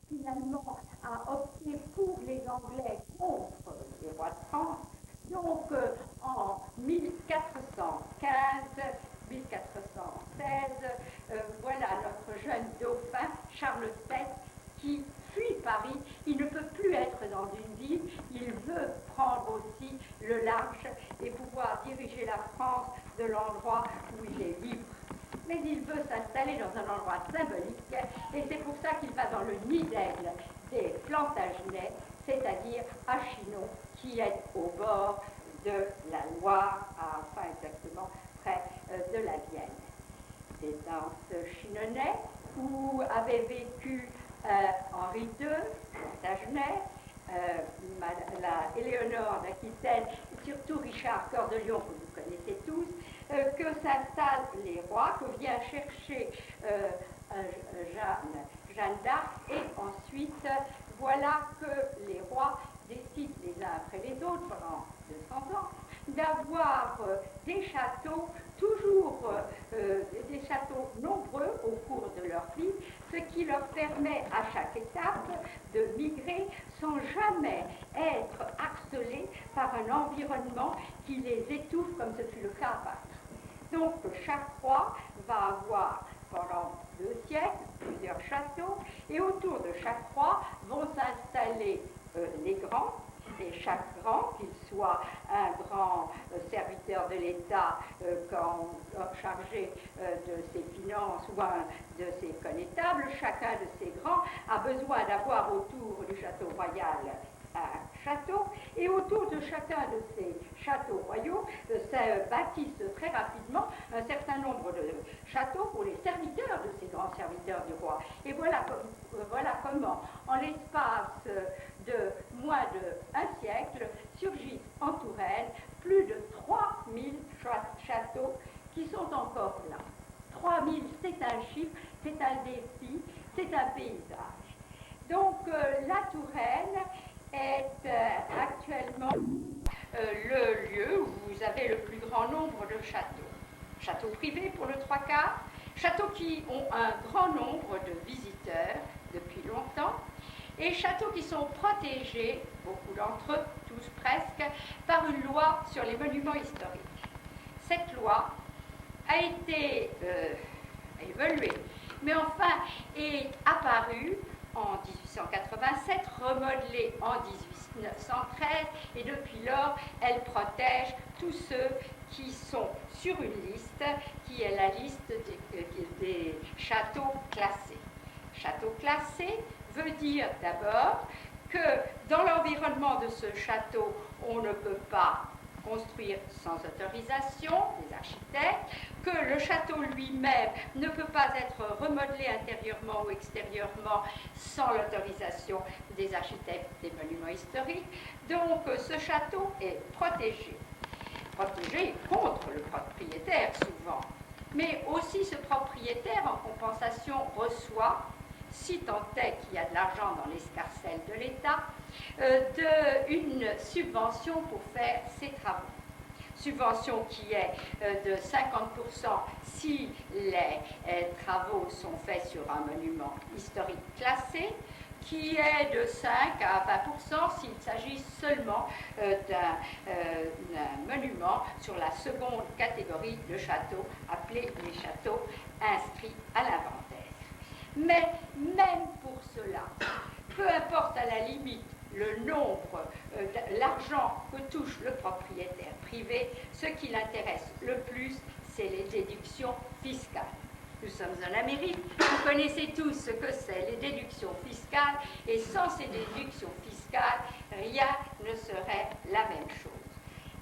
finalement a opté pour les Anglais contre les rois de France. Donc en 1415-1416, voilà notre jeune dauphin Charles VII qui fuit Paris. Il ne peut plus être dans une ville, il veut prendre aussi le large et pouvoir diriger la France de l'endroit où il est libre. Mais il veut s'installer dans un endroit symbolique et c'est pour ça qu'il va dans le nid d'aigle des Plantagenets, c'est-à-dire à Chinon, qui est au bord de la Loire, enfin exactement près de la Vienne. C'est dans ce Chinonnais où avait vécu Henri II, Plantagenet, la Éléonore d'Aquitaine, et surtout Richard Cœur de Lion, que vous connaissez tous, que s'installent les rois, que vient chercher Jeanne d'Arc, et ensuite, voilà que les rois décident les uns après les autres, pendant 200 ans, d'avoir des châteaux, toujours des châteaux nombreux au cours de leur vie, ce qui leur permet à chaque étape de migrer sans jamais être harcelés par un environnement qui les étouffe, comme ce fut le cas à Paris. Donc chaque roi va avoir pendant 2 siècles plusieurs châteaux, et autour de chaque roi vont s'installer les grands, et chaque grand, qu'il soit un grand serviteur de l'État chargé de ses finances ou un de ses connétables, chacun de ces grands a besoin d'avoir autour du château royal un château, et autour de chacun de ces châteaux royaux se bâtissent très rapidement un certain nombre de châteaux pour les serviteurs de ces grands serviteurs du roi. Et voilà comment, en l'espace de moins d'1 siècle, surgissent en Touraine plus de 3000 châteaux qui sont encore là. 3000, c'est un chiffre, c'est un défi, c'est un paysage. Donc la Touraine est actuellement le lieu où vous avez le plus grand nombre de châteaux. Châteaux privés pour le 3/4, châteaux qui ont un grand nombre de visiteurs depuis longtemps, et châteaux qui sont protégés, beaucoup d'entre eux, tous presque, par une loi sur les monuments historiques. Cette loi a été évoluée, mais enfin est apparue en 1887, remodelée en 1913, et depuis lors, elle protège tous ceux qui sont sur une liste, qui est la liste des châteaux classés. Château classé veut dire d'abord que dans l'environnement de ce château, on ne peut pas construire sans autorisation des architectes, que le château lui-même ne peut pas être remodelé intérieurement ou extérieurement sans l'autorisation des architectes des monuments historiques. Donc ce château est protégé contre le propriétaire souvent, mais aussi ce propriétaire en compensation reçoit, si tant est qu'il y a de l'argent dans l'escarcelle de l'État, une subvention pour faire ses travaux. Subvention qui est de 50% si les travaux sont faits sur un monument historique classé, qui est de 5 à 20% s'il s'agit seulement d'un monument sur la seconde catégorie de châteaux, appelés les châteaux inscrits à l'inventaire. Mais même pour cela, peu importe à la limite le nombre, l'argent que touche le propriétaire privé, ce qui l'intéresse le plus, c'est les déductions fiscales. Nous sommes en Amérique, vous connaissez tous ce que c'est, les déductions fiscales, et sans ces déductions fiscales, rien ne serait la même chose.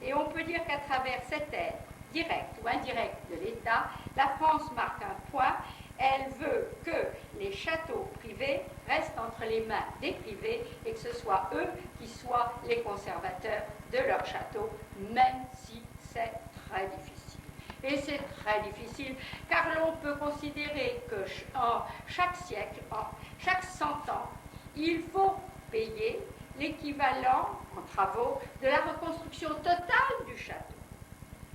Et on peut dire qu'à travers cette aide, directe ou indirecte de l'État, la France marque un point. Elle veut que les châteaux privés restent entre les mains des privés et que ce soit eux qui soient les conservateurs de leur château, même si c'est très difficile. Et c'est très difficile car l'on peut considérer que en chaque siècle, en chaque 100 ans, il faut payer l'équivalent en travaux de la reconstruction totale du château.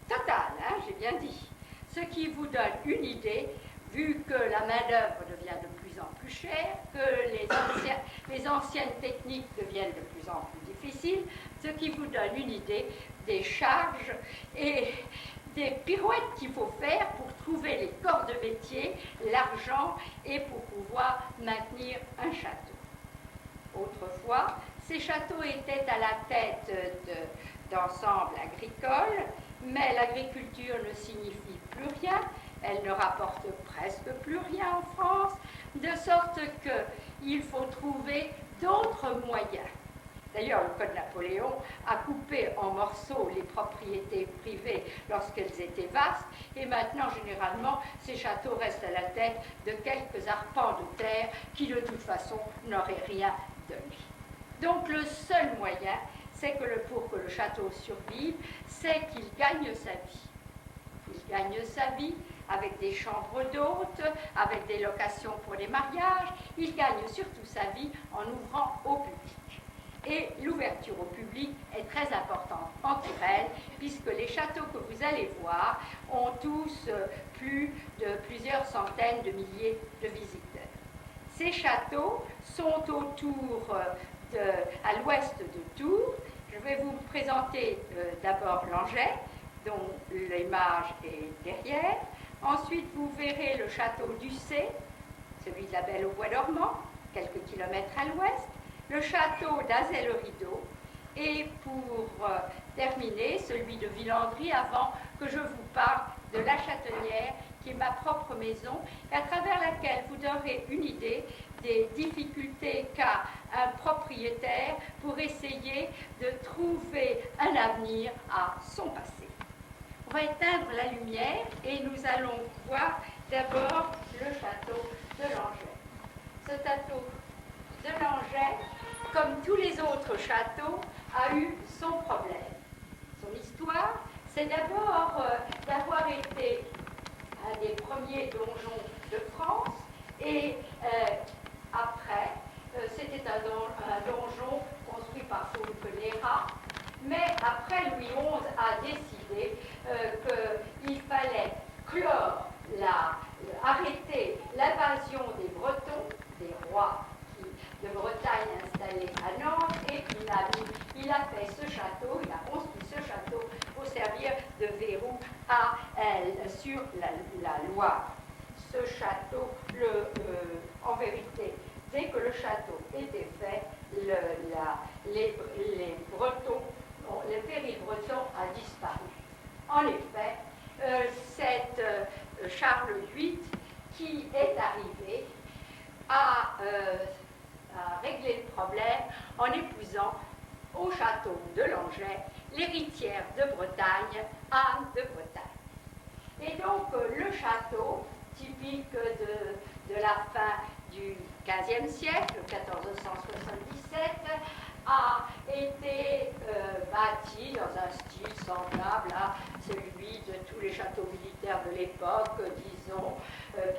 Totale, hein, j'ai bien dit. Ce qui vous donne une idée, vu que la main-d'œuvre devient de plus en plus chère, que les anciens les anciennes techniques deviennent de plus en plus difficiles, ce qui vous donne une idée des charges et des pirouettes qu'il faut faire pour trouver les corps de métier, l'argent et pour pouvoir maintenir un château. Autrefois, ces châteaux étaient à la tête d'ensembles agricoles, mais l'agriculture ne signifie plus rien, elle ne rapporte presque plus rien en France, de sorte qu'il faut trouver d'autres moyens. D'ailleurs, le Code Napoléon a coupé en morceaux les propriétés privées lorsqu'elles étaient vastes, et maintenant, généralement, ces châteaux restent à la tête de quelques arpents de terre qui, de toute façon, n'auraient rien donné. Donc, le seul moyen, c'est pour que le château survive, c'est qu'il gagne sa vie. Il gagne sa vie avec des chambres d'hôtes, avec des locations pour les mariages. Il gagne surtout sa vie en ouvrant au public. Et l'ouverture au public est très importante en Touraine, puisque les châteaux que vous allez voir ont tous plus de plusieurs centaines de milliers de visiteurs. Ces châteaux sont autour à l'ouest de Tours. Je vais vous présenter d'abord Langeais, dont l'image est derrière. Ensuite, vous verrez le château d'Ussé, celui de la Belle au Bois dormant, quelques kilomètres à l'ouest. Le château d'Azay-le-Rideau, et pour terminer, celui de Villandry, avant que je vous parle de la Châtelière, qui est ma propre maison, et à travers laquelle vous aurez une idée des difficultés qu'a un propriétaire pour essayer de trouver un avenir à son passé. On va éteindre la lumière et nous allons voir d'abord le château de Langeais. Ce château de Langeais, comme tous les autres châteaux, a eu son problème. Son histoire, c'est d'abord d'avoir été un des premiers donjons de France, et après, c'était un donjon construit par Fulpenera, mais après Louis XI a décidé qu'il fallait clore, arrêter l'invasion des Bretons, des rois de Bretagne installés à Nantes, et il a fait ce château, il a construit ce château pour servir de verrou sur la Loire. Ce château, en vérité, dès que le château était fait, les Bretons, le péril breton a disparu. En effet, c'est Charles VIII qui est arrivé à régler le problème en épousant au château de Langeais l'héritière de Bretagne, Anne de Bretagne. Et donc le château, typique de la fin du XVe siècle, 1477, a été bâti dans un style semblable à celui de tous les châteaux militaires de l'époque, disons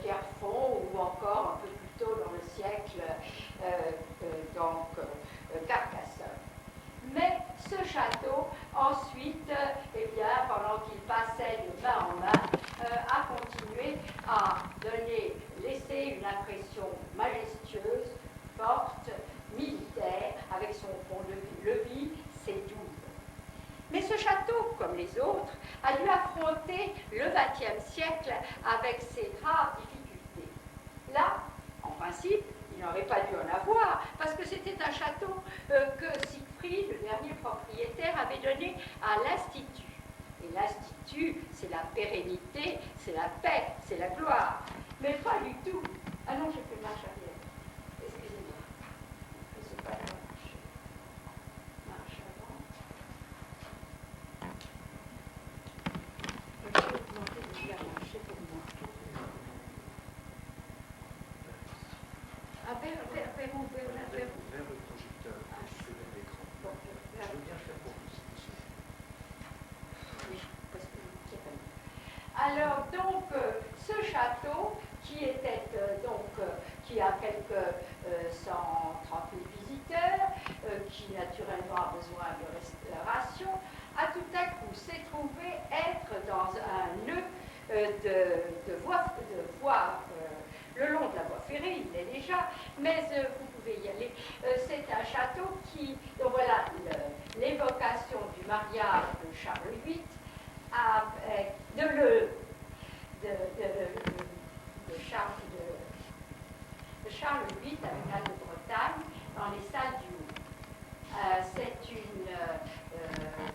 Pierrefonds, ou encore un peu plus tôt dans le siècle, Carcassonne. Mais ce château, ensuite, pendant qu'il passait de main en main, a continué à laisser une impression majestueuse, forte, militaire, avec son pont-levis, ses douves. Mais ce château, comme les autres, a dû affronter le XXe siècle avec ses graves difficultés. Là, en principe, il n'aurait pas dû en avoir, parce que c'était un château que Siegfried, le dernier propriétaire, avait donné à l'Institut. Et l'Institut, c'est la pérennité, c'est la paix, c'est la gloire. Mais pas du tout. Ah non, j'ai fait marche arrière. Excusez-moi. Je ne sais pas la marche. Marche avant. Je vais demander de bien marcher pour moi. Vers où? Vers le projecteur, sur l'écran. Bon, Je veux bien faire pour vous, monsieur. oui, parce que alors, donc, ce château, qui a quelques 130 000 visiteurs, qui naturellement a besoin de restauration, a tout à coup s'est trouvé être dans un nœud de voie le long de la voie ferrée, il l'est déjà, mais vous pouvez y aller c'est un château qui, donc voilà l'évocation du mariage de Charles VIII avec, de Charles VIII avec Anne de Bretagne dans les salles du Louvre.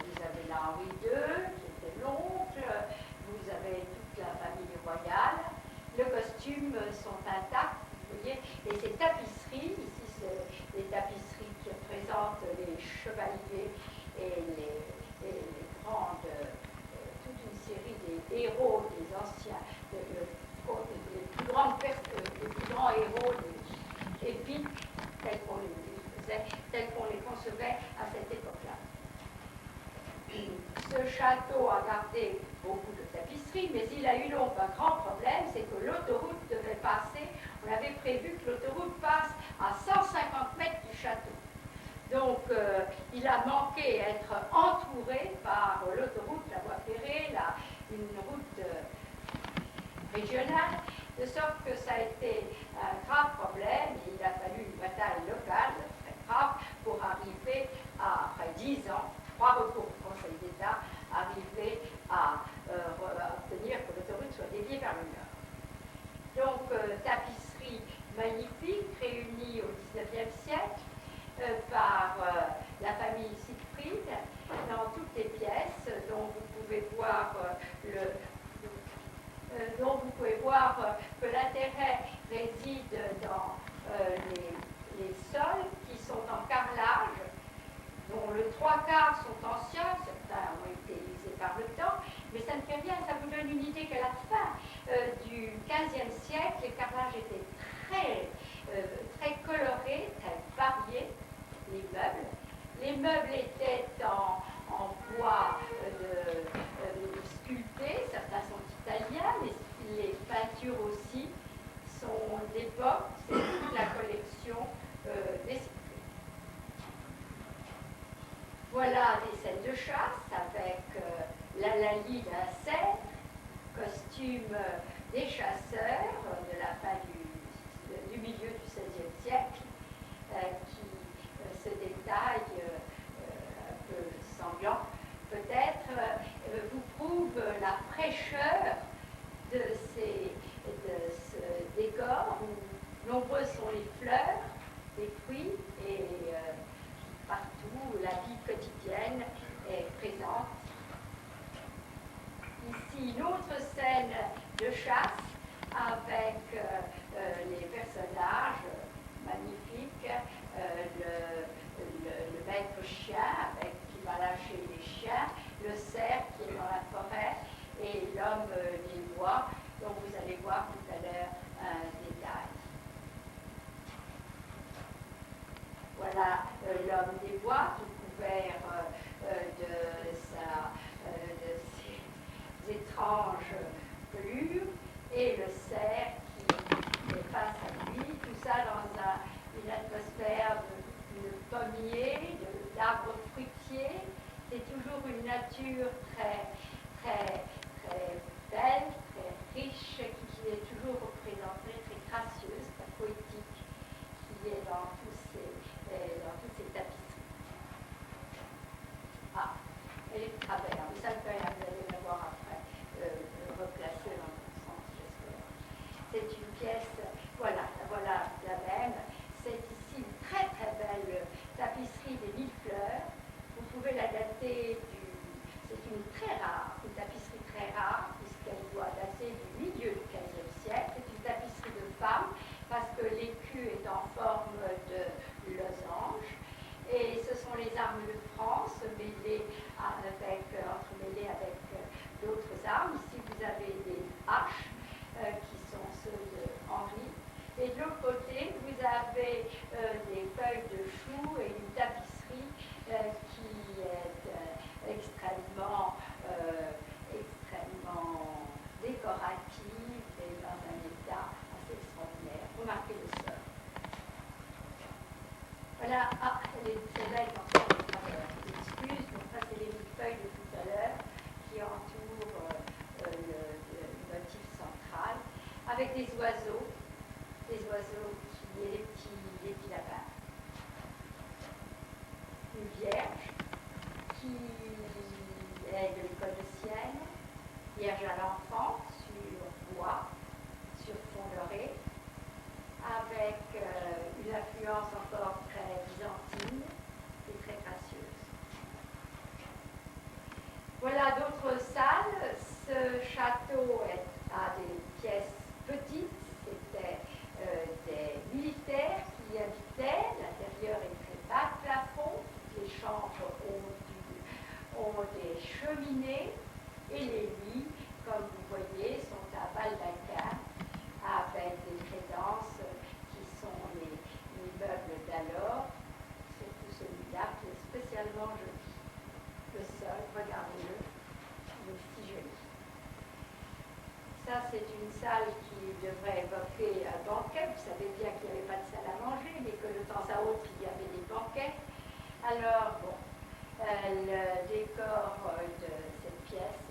Vous avez là Henri II, qui était l'oncle, vous avez toute la famille royale, les costumes sont intacts, vous voyez, et ces tapisseries, ici c'est les tapisseries qui représentent les chevaliers et les grandes, toute une série des héros, des anciens, les plus grands héros épiques, tels qu'on les concevait à cette époque-là. Ce château a gardé beaucoup de tapisseries, mais il a eu donc un grand problème, c'est que l'autoroute devait passer, on avait prévu que l'autoroute passe à 150 mètres du château. Donc il a manqué être entouré par l'autoroute, la voie ferrée, une route régionale, de sorte que ça a été un grave problème, et il a fallu une bataille locale très grave pour arriver après 10 ans, 3 recours au Conseil d'État, arriver à obtenir que l'autoroute soit déviée vers le nord. Donc, tapisserie magnifique, réunie au XIXe siècle par la famille Siegfried, dans toutes les pièces, dont vous pouvez voir que l'intérêt réside dans les sols qui sont en carrelage, dont le 3/4 sont anciens, certains ont été usés par le temps, mais ça ne fait rien, ça vous donne une idée qu'à la fin du XVe siècle, les carrelages étaient très colorés, très variés, les meubles. Les meubles étaient en bois sculpté, certains sont italiens, mais les peintures aussi sont d'époque, c'est toute la collection des Siegfried. Voilà des scènes de chasse avec la lie d'un cerf, costume des chasseurs de la fin du milieu du XVIe siècle, qui se détaille un peu sanglant, peut-être, vous prouve la fraîcheur de ce décor où nombreuses sont les fleurs, les fruits et partout la vie quotidienne est présente. Ici, une autre scène de chasse avec les personnages magnifiques, le maître chien qui va lâcher les chiens, le cerf qui est dans la forêt et l'homme des bois, dont vous allez voir tout à l'heure un détail. Voilà l'homme des bois, tout couvert de ses étranges pelures, et le cerf qui est face à lui, tout ça dans une atmosphère de pommier, d'arbres fruitiers. C'est toujours une nature très, très, très belle, très riche, qui est toujours représentée, très gracieuse, très poétique, qui est dans toutes ces tapisseries. Ah, elle est de travers, mais ça vous allez la voir après, replacée dans le sens, j'espère. C'est une pièce, voilà la même. C'est ici une très très belle tapisserie des 1000 fleurs. Vous pouvez la dater c'est une tapisserie très rare, puisqu'elle doit dater du milieu du XVe siècle. C'est une tapisserie de femme, parce que l'écu est en forme de losange. Et ce sont les armes de France entremêlées avec d'autres armes. Ici, vous avez des haches qui sont ceux de Henri. Et de l'autre côté, vous avez des feuilles de chou et une tapisserie qui est extrêmement décorative et dans un état assez extraordinaire. Remarquez le sol. Voilà, c'est belle quand c'est de travers. Excuse, donc ça c'est les feuilles de tout à l'heure qui entourent le motif central, avec des oiseaux qui, les petits lapins. tendance encore très byzantine et très gracieuse. Voilà d'autres salles. Ce château a des pièces petites. C'était des militaires qui y habitaient. L'intérieur est très bas de plafond. Les chambres ont des cheminées et les lits, comme vous voyez, sont à baldaquin avec des crédences qui sont les meubles d'alors, surtout celui-là qui est spécialement joli. Le sol, regardez-le, il est si joli. Ça, c'est une salle qui devrait évoquer un banquet. Vous savez bien qu'il n'y avait pas de salle à manger, mais que de temps à autre, il y avait des banquets. Alors, bon, le décor de cette pièce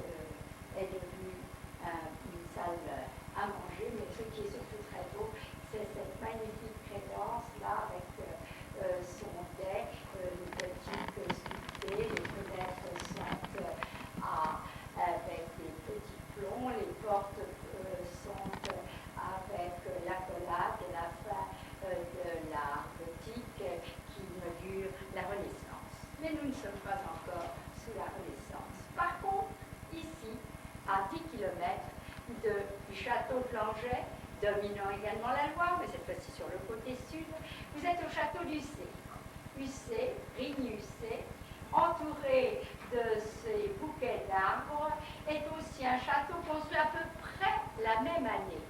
est devenu une salle à manger, mais ce qui est surtout très beau, c'est cette magnifique crédence-là avec son dais, les petites sculptées, les fenêtres sont avec des petits plombs, les portes sont avec l'accolade de la fin de la gothique qui inaugure la Renaissance. Mais nous ne sommes pas encore sous la Renaissance. Par contre, ici, à 10 km du château de Langeais, dominant également la Loire, mais cette fois-ci sur le côté sud, vous êtes au château d'Ussé. Ussé, Rigne Ussé, entouré de ces bouquets d'arbres, est aussi un château construit à peu près la même année.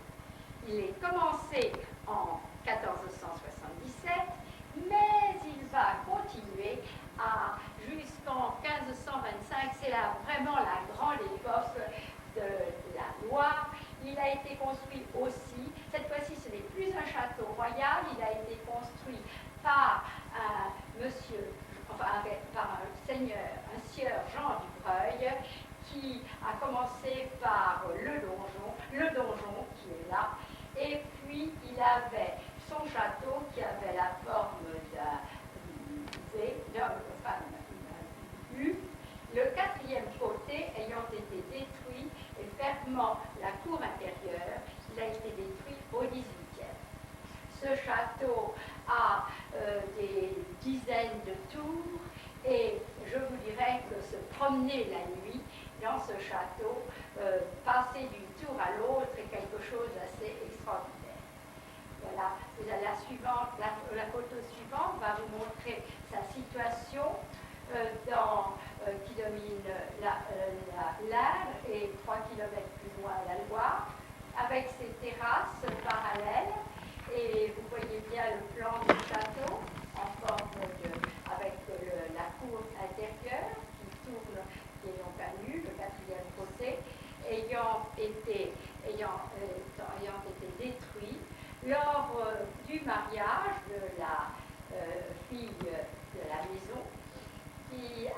Il est commencé en 1477, mais il va continuer jusqu'en 1525. C'est là vraiment la grande époque de la Loire. Il a été construit aussi, cette fois-ci ce n'est plus un château royal, il a été construit par un sieur Jean Dubreuil, qui a commencé par le donjon qui est là, et puis il avait son château qui avait la forme d'un U, le quatrième côté ayant été détruit et fermant la cour intérieure, il a été détruit au XVIIIe. Ce château a des dizaines de tours et je vous dirais que se promener la nuit dans ce château, passer d'une tour à l'autre est quelque chose d'assez extraordinaire. Voilà, la photo suivante va vous montrer sa situation qui domine l'Ain et 3 km plus loin la Loire, avec ses terrasses parallèles. Et vous voyez bien le plan du château en forme avec la cour intérieure qui tourne, qui est donc à nu, le quatrième côté, ayant été détruit lors du mariage de la fille de la maison, qui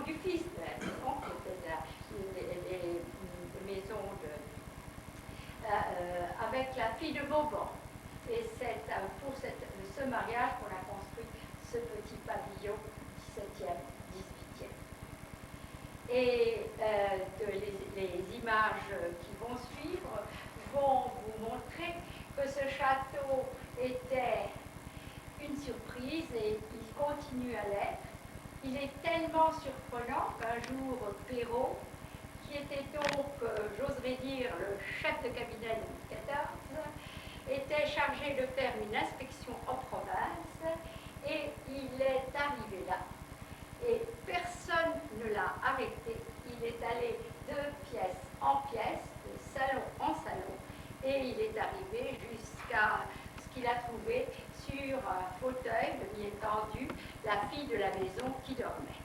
du fils de la maison, c'était les maisons avec la fille de Vauban. Et c'est pour ce mariage qu'on a construit ce petit pavillon 17e, 18e. Et les images qui vont suivre vont vous montrer que ce château était une surprise et il continue à l'être. Il est tellement surprenant qu'un jour Perrault, qui était donc, j'oserais dire, le chef de cabinet de Louis XIV, était chargé de faire une inspection en province et il est arrivé là. Et personne ne l'a arrêté. Il est allé de pièce en pièce, de salon en salon, et il est arrivé jusqu'à ce qu'il a trouvé sur un fauteuil demi-étendu la fille de la maison qui dormait.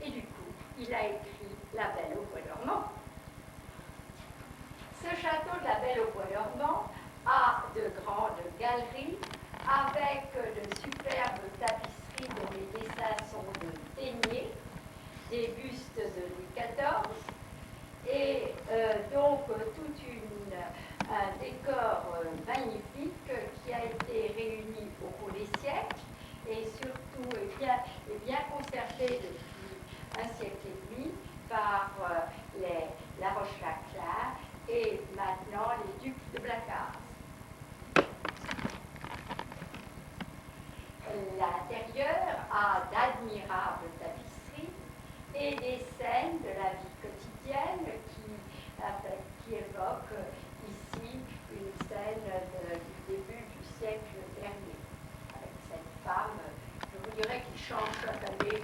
Et du coup, il a écrit La Belle au Bois dormant. Ce château de La Belle au Bois dormant a de grandes galeries avec de superbes tapisseries dont les dessins sont de Téniers, des bustes de Louis XIV, et donc tout un décor magnifique qui a été réuni au cours des siècles et surtout est bien conservé depuis un siècle et demi par la Roche-Laclin et maintenant les ducs de Blacas. l'intérieur a d'admirables tapisseries et des scènes de la vie quotidienne qui évoquent ici une scène du début du siècle dernier, avec cette femme, je vous dirais, qui change chaque année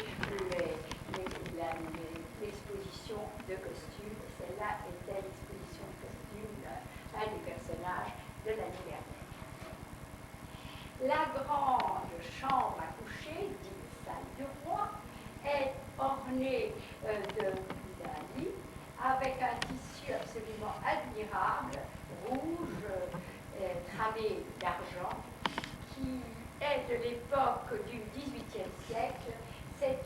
l'exposition de costumes. Celle-là était l'exposition de costumes, un des personnages de l'année dernière. La grande chambre à coucher, dite salle du roi, est ornée d'un lit avec un tissu absolument admirable, rouge, tramé d'argent, qui est de l'époque du XVIIIe siècle. C'est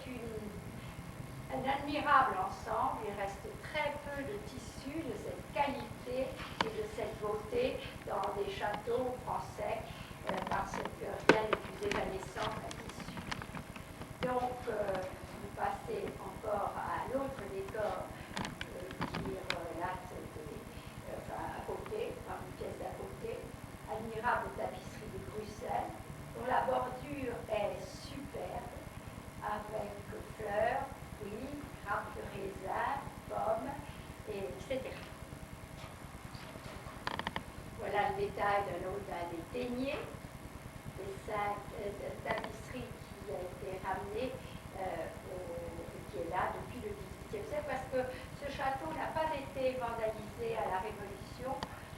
un admirable ensemble. Il reste très peu de tissu de cette qualité et de cette beauté dans des châteaux français, parce que rien n'est plus évanescent qu'un tissu. Donc, vous passez encore à l'autre décor qui relate à côté, dans une pièce d'à côté, admirable tapisserie de Bruxelles, dont la bordure est superbe, avec fleurs, fruits, grappes de raisin, pommes, etc. Voilà le détail d'un des teigniers, des 5 tapisseries qui a été ramenée, qui est là depuis le XVIIIe siècle, parce que ce château n'a pas été vandalisé à la Révolution,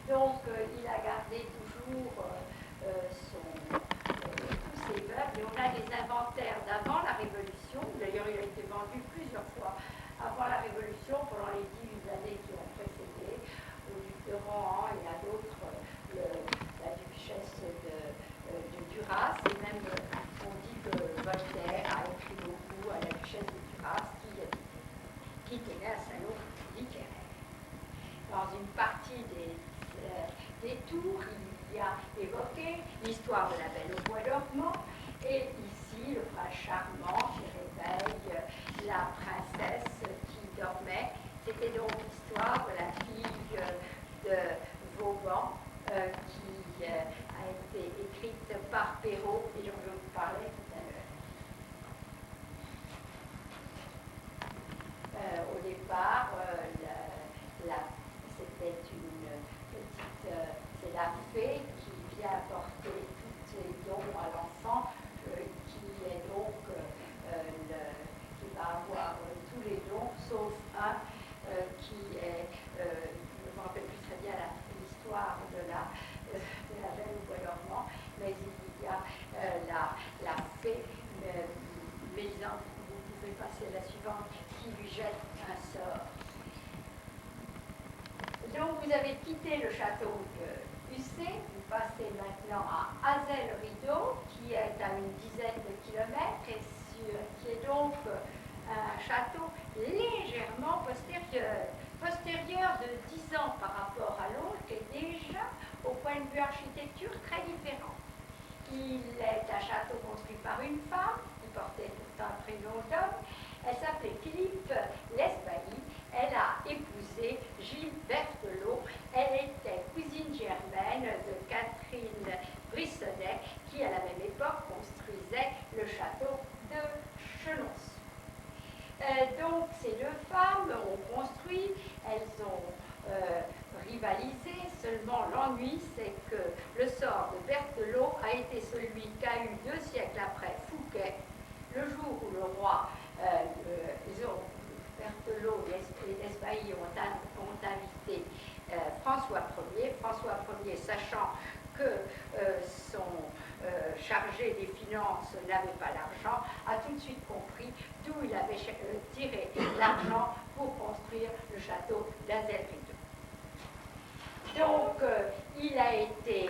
donc il a gardé toujours tous ses meubles, et on a des inventaires d'avant la Révolution. D'ailleurs, il a été vendu plusieurs fois avant la Révolution, pendant les 18 années qui ont précédé, au duc de Rohan et à d'autres, la duchesse de Duras, et même on dit que Voltaire a écrit beaucoup à la duchesse de Duras qui tenait un salon littéraire. Dans une partie des tours, il y a évoqué l'histoire de la Belle au bois dormant, et ici le prince charmant qui réveille la princesse qui dormait. C'était donc l'histoire de la fille de Vauban qui a été écrite par Perrault et dont je vous parlais tout à l'heure. Au départ, c'était une petite, c'est la fée qui vient porter tous les dons à l'enfant, qui est donc qui va avoir tous les dons, sauf un qui est, je ne me rappelle plus très bien l'histoire de la Belle au bois dormant, mais il y a la fée, Mélisande, vous pouvez passer à la suivante, qui lui jette un sort. Donc vous avez quitté le château de Ussé, vous passez maintenant à Azel-Rideau, qui est à une dizaine de kilomètres, et qui est donc un château légèrement postérieur de 10 ans par rapport à l'autre, et déjà, au point de vue architecture, très différent. Il est un château construit par une femme, qui portait pourtant un prénom d'homme. Elle s'appelait Philippe Lesbailly. Elle a épousé Gilles Berthelot. Elle était cousine germaine de Catherine Brissonnet, qui à la même époque construisait le château de Chenonceau. Donc ces deux femmes ont construit, elles ont rivalisé, seulement l'ennui c'est que le sort de Berthelot a été celui qu'a eu 2 siècles après Fouquet, le jour où le roi Berthelot et Lesbailly ont invité François Ier. François Ier, sachant que son chargé des finances n'avait pas l'argent, a tout de suite compris d'où il avait tiré l'argent pour construire le château d'Azel-Rideau. Donc, il a été,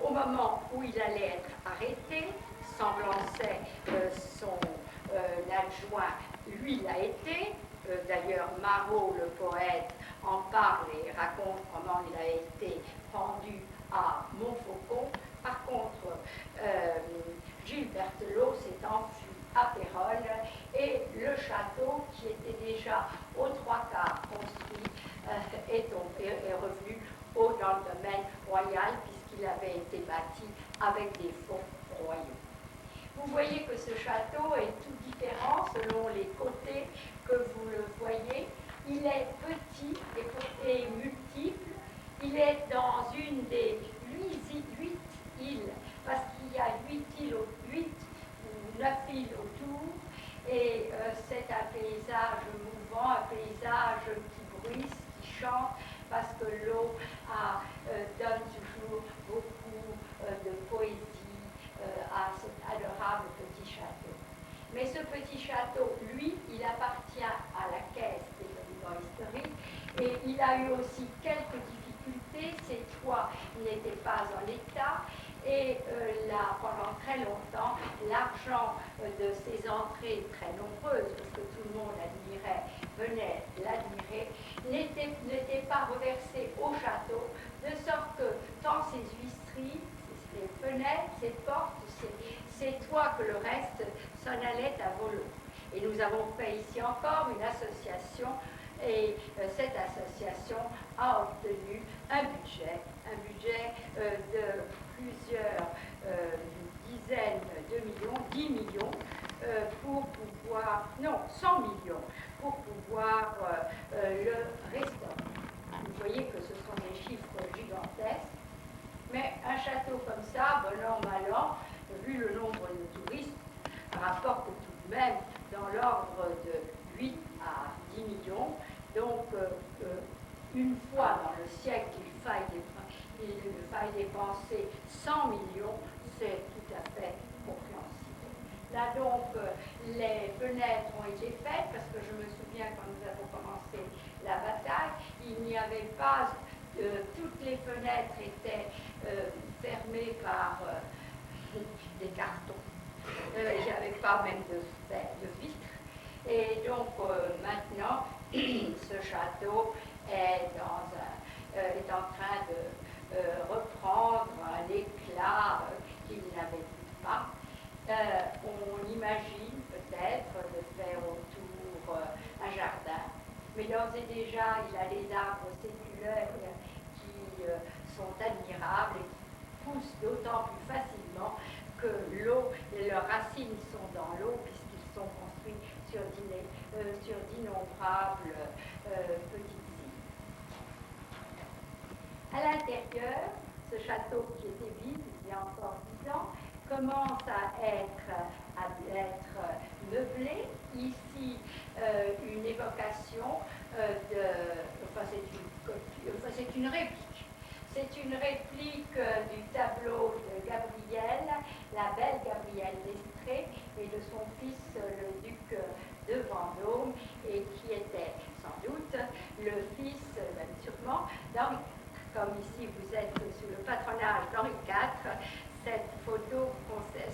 au moment où il allait être arrêté, Semblançay, son adjoint, lui l'a été. D'ailleurs, Marot, le poète, en parle et raconte comment il a été pendu à Montfaucon. Par contre, Gilles Berthelot s'est enfui à Péronne et le château, qui était déjà aux 3/4 construit, est revenu dans le domaine royal puisqu'il avait été bâti avec des fonds royaux. Vous voyez petit château. Mais ce petit château, lui, il appartient à la caisse des monuments historiques et il a eu aussi quelques difficultés. Ses toits n'étaient pas en état et là, pendant très longtemps, l'argent de ses entrées très nombreuses, parce que tout le monde admirait, venait l'admirer, n'était pas reversé au château, de sorte que tant ses huisseries, ses fenêtres, ses portes, ses toits que le reste s'en allait à volo. Et nous avons fait ici encore une association et cette association a obtenu un budget de plusieurs dizaines de millions, 10 millions, pour pouvoir, non, 100 millions, pour pouvoir le restaurer. Vous voyez que ce sont des chiffres gigantesques, mais un château comme ça, bon an, mal an, vu le nombre de touristes, rapporte tout de même dans l'ordre de 8 à 10 millions. Donc, une fois dans le siècle, il faille dépenser 100 millions, c'est tout à fait compréhensible. Là, donc, les fenêtres ont été faites, parce que je me souviens quand nous avons commencé la bataille, il n'y avait pas, toutes les fenêtres étaient fermées par des cartons. Il n'y avait pas même de vitres. Et donc, maintenant, ce château est en train de reprendre un éclat qu'il n'avait pas. On imagine peut-être de faire autour un jardin, mais d'ores et déjà, il a les arbres séculaires qui sont admirables et qui poussent d'autant plus facilement que l'eau, leurs racines sont dans l'eau puisqu'ils sont construits sur d'innombrables petites îles. À l'intérieur, ce château qui était vide il y a encore 10 ans commence à être meublé. Ici, une évocation c'est une réplique. C'est une réplique du tableau de Gabriel, la belle Gabrielle d'Estrées, et de son fils, le duc de Vendôme, et qui était sans doute le fils, sûrement, d'Henri IV. Comme ici vous êtes sous le patronage d'Henri IV, cette photo,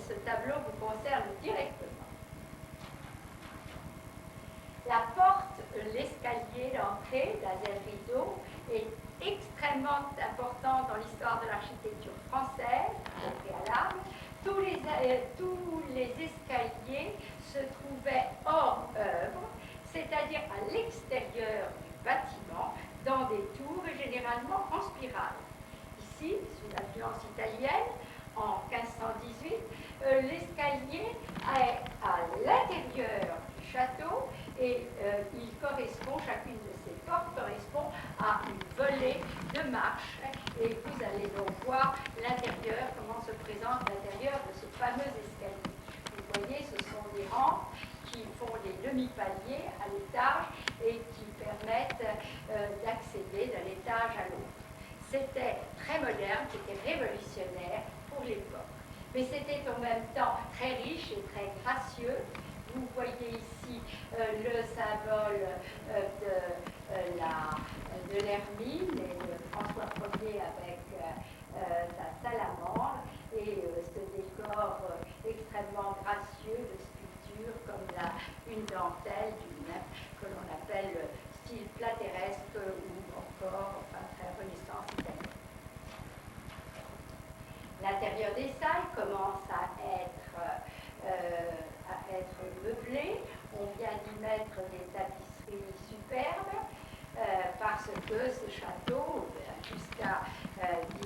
ce tableau vous concerne directement. La porte, l'escalier d'entrée, la del rideau, est extrêmement importante dans l'histoire de l'architecture française, au préalable. Tous les escaliers se trouvaient hors œuvre, c'est-à-dire à l'extérieur du bâtiment, dans des tours et généralement en spirale. Ici, sous l'influence italienne, en 1518, l'escalier est à l'intérieur du château et il correspond, chacune de ces portes correspond à une volée de marche. Et vous allez donc voir l'intérieur, comment se présente l'intérieur de ce fameux escalier. Vous voyez, ce sont des rampes qui font des demi-paliers à l'étage et qui permettent d'accéder d'un étage à l'autre. C'était très moderne, c'était révolutionnaire pour l'époque. Mais c'était en même temps très riche et très gracieux. Vous voyez ici le symbole de l'Hermine et de François Ier avec sa salamandre et ce décor extrêmement gracieux de sculpture comme une dentelle que l'on appelle style plateresque ou encore très Renaissance italienne. L'intérieur des salles commence à être meublé. On vient d'y mettre des tapisseries superbes parce que ce château, jusqu'à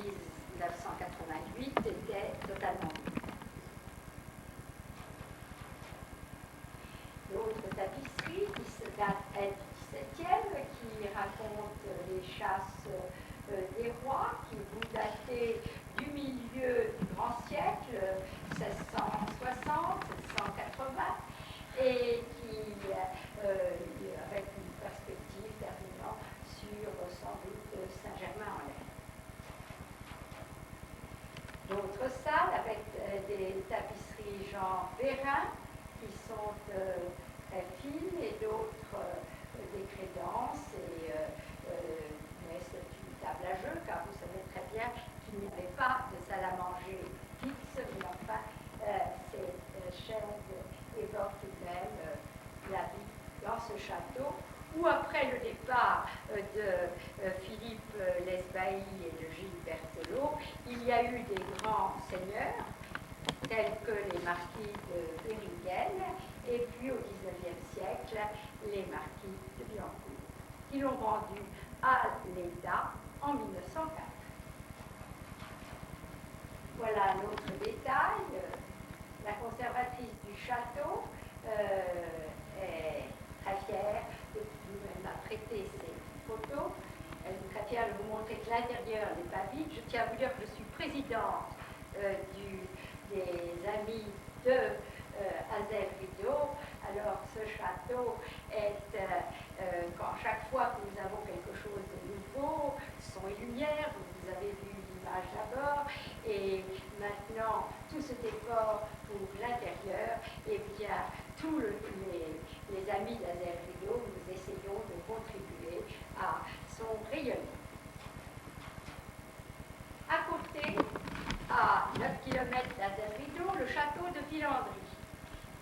1988, était totalement vide. L'autre tapisserie qui se date est du XVIIe, qui raconte les chasses des rois, qui vous datez du milieu du grand siècle, 1660, 1680, et qui, avec une perspective terminant sur, sans doute, Saint-Germain-en-Laye. D'autres salles avec des tapisseries genre vérins qui sont très fines et d'autres des crédences. Mais c'est une table à jeu car vous savez très bien qu'il n'y avait pas de salle à manger fixe, mais enfin ces chaises évoquent tout de même la vie dans ce château où après le départ de Philippe Lesbailly et de Gilles Berthelot, il y a eu des grands seigneurs tels que les marquis de Béringhen et puis au XIXe siècle les marquis de Biancourt qui l'ont rendu à l'État en 1904. Voilà un autre détail. La conservatrice du château est très fière elle m'a prêté ces photos. Elle est très fière de vous montrer que l'intérieur n'est pas vide. Je tiens à vous dire que je suis présidente des amis de Azel Rideau. Alors ce château est, quand chaque fois que nous avons quelque chose de nouveau, son et lumière, vous avez vu l'image d'abord, et maintenant tout ce décor pour l'intérieur, et bien tous les amis d'Azel Rideau, nous essayons de contribuer à son rayonnement. À côté, à 9 km d'Azel Rideau, le château de Villandry,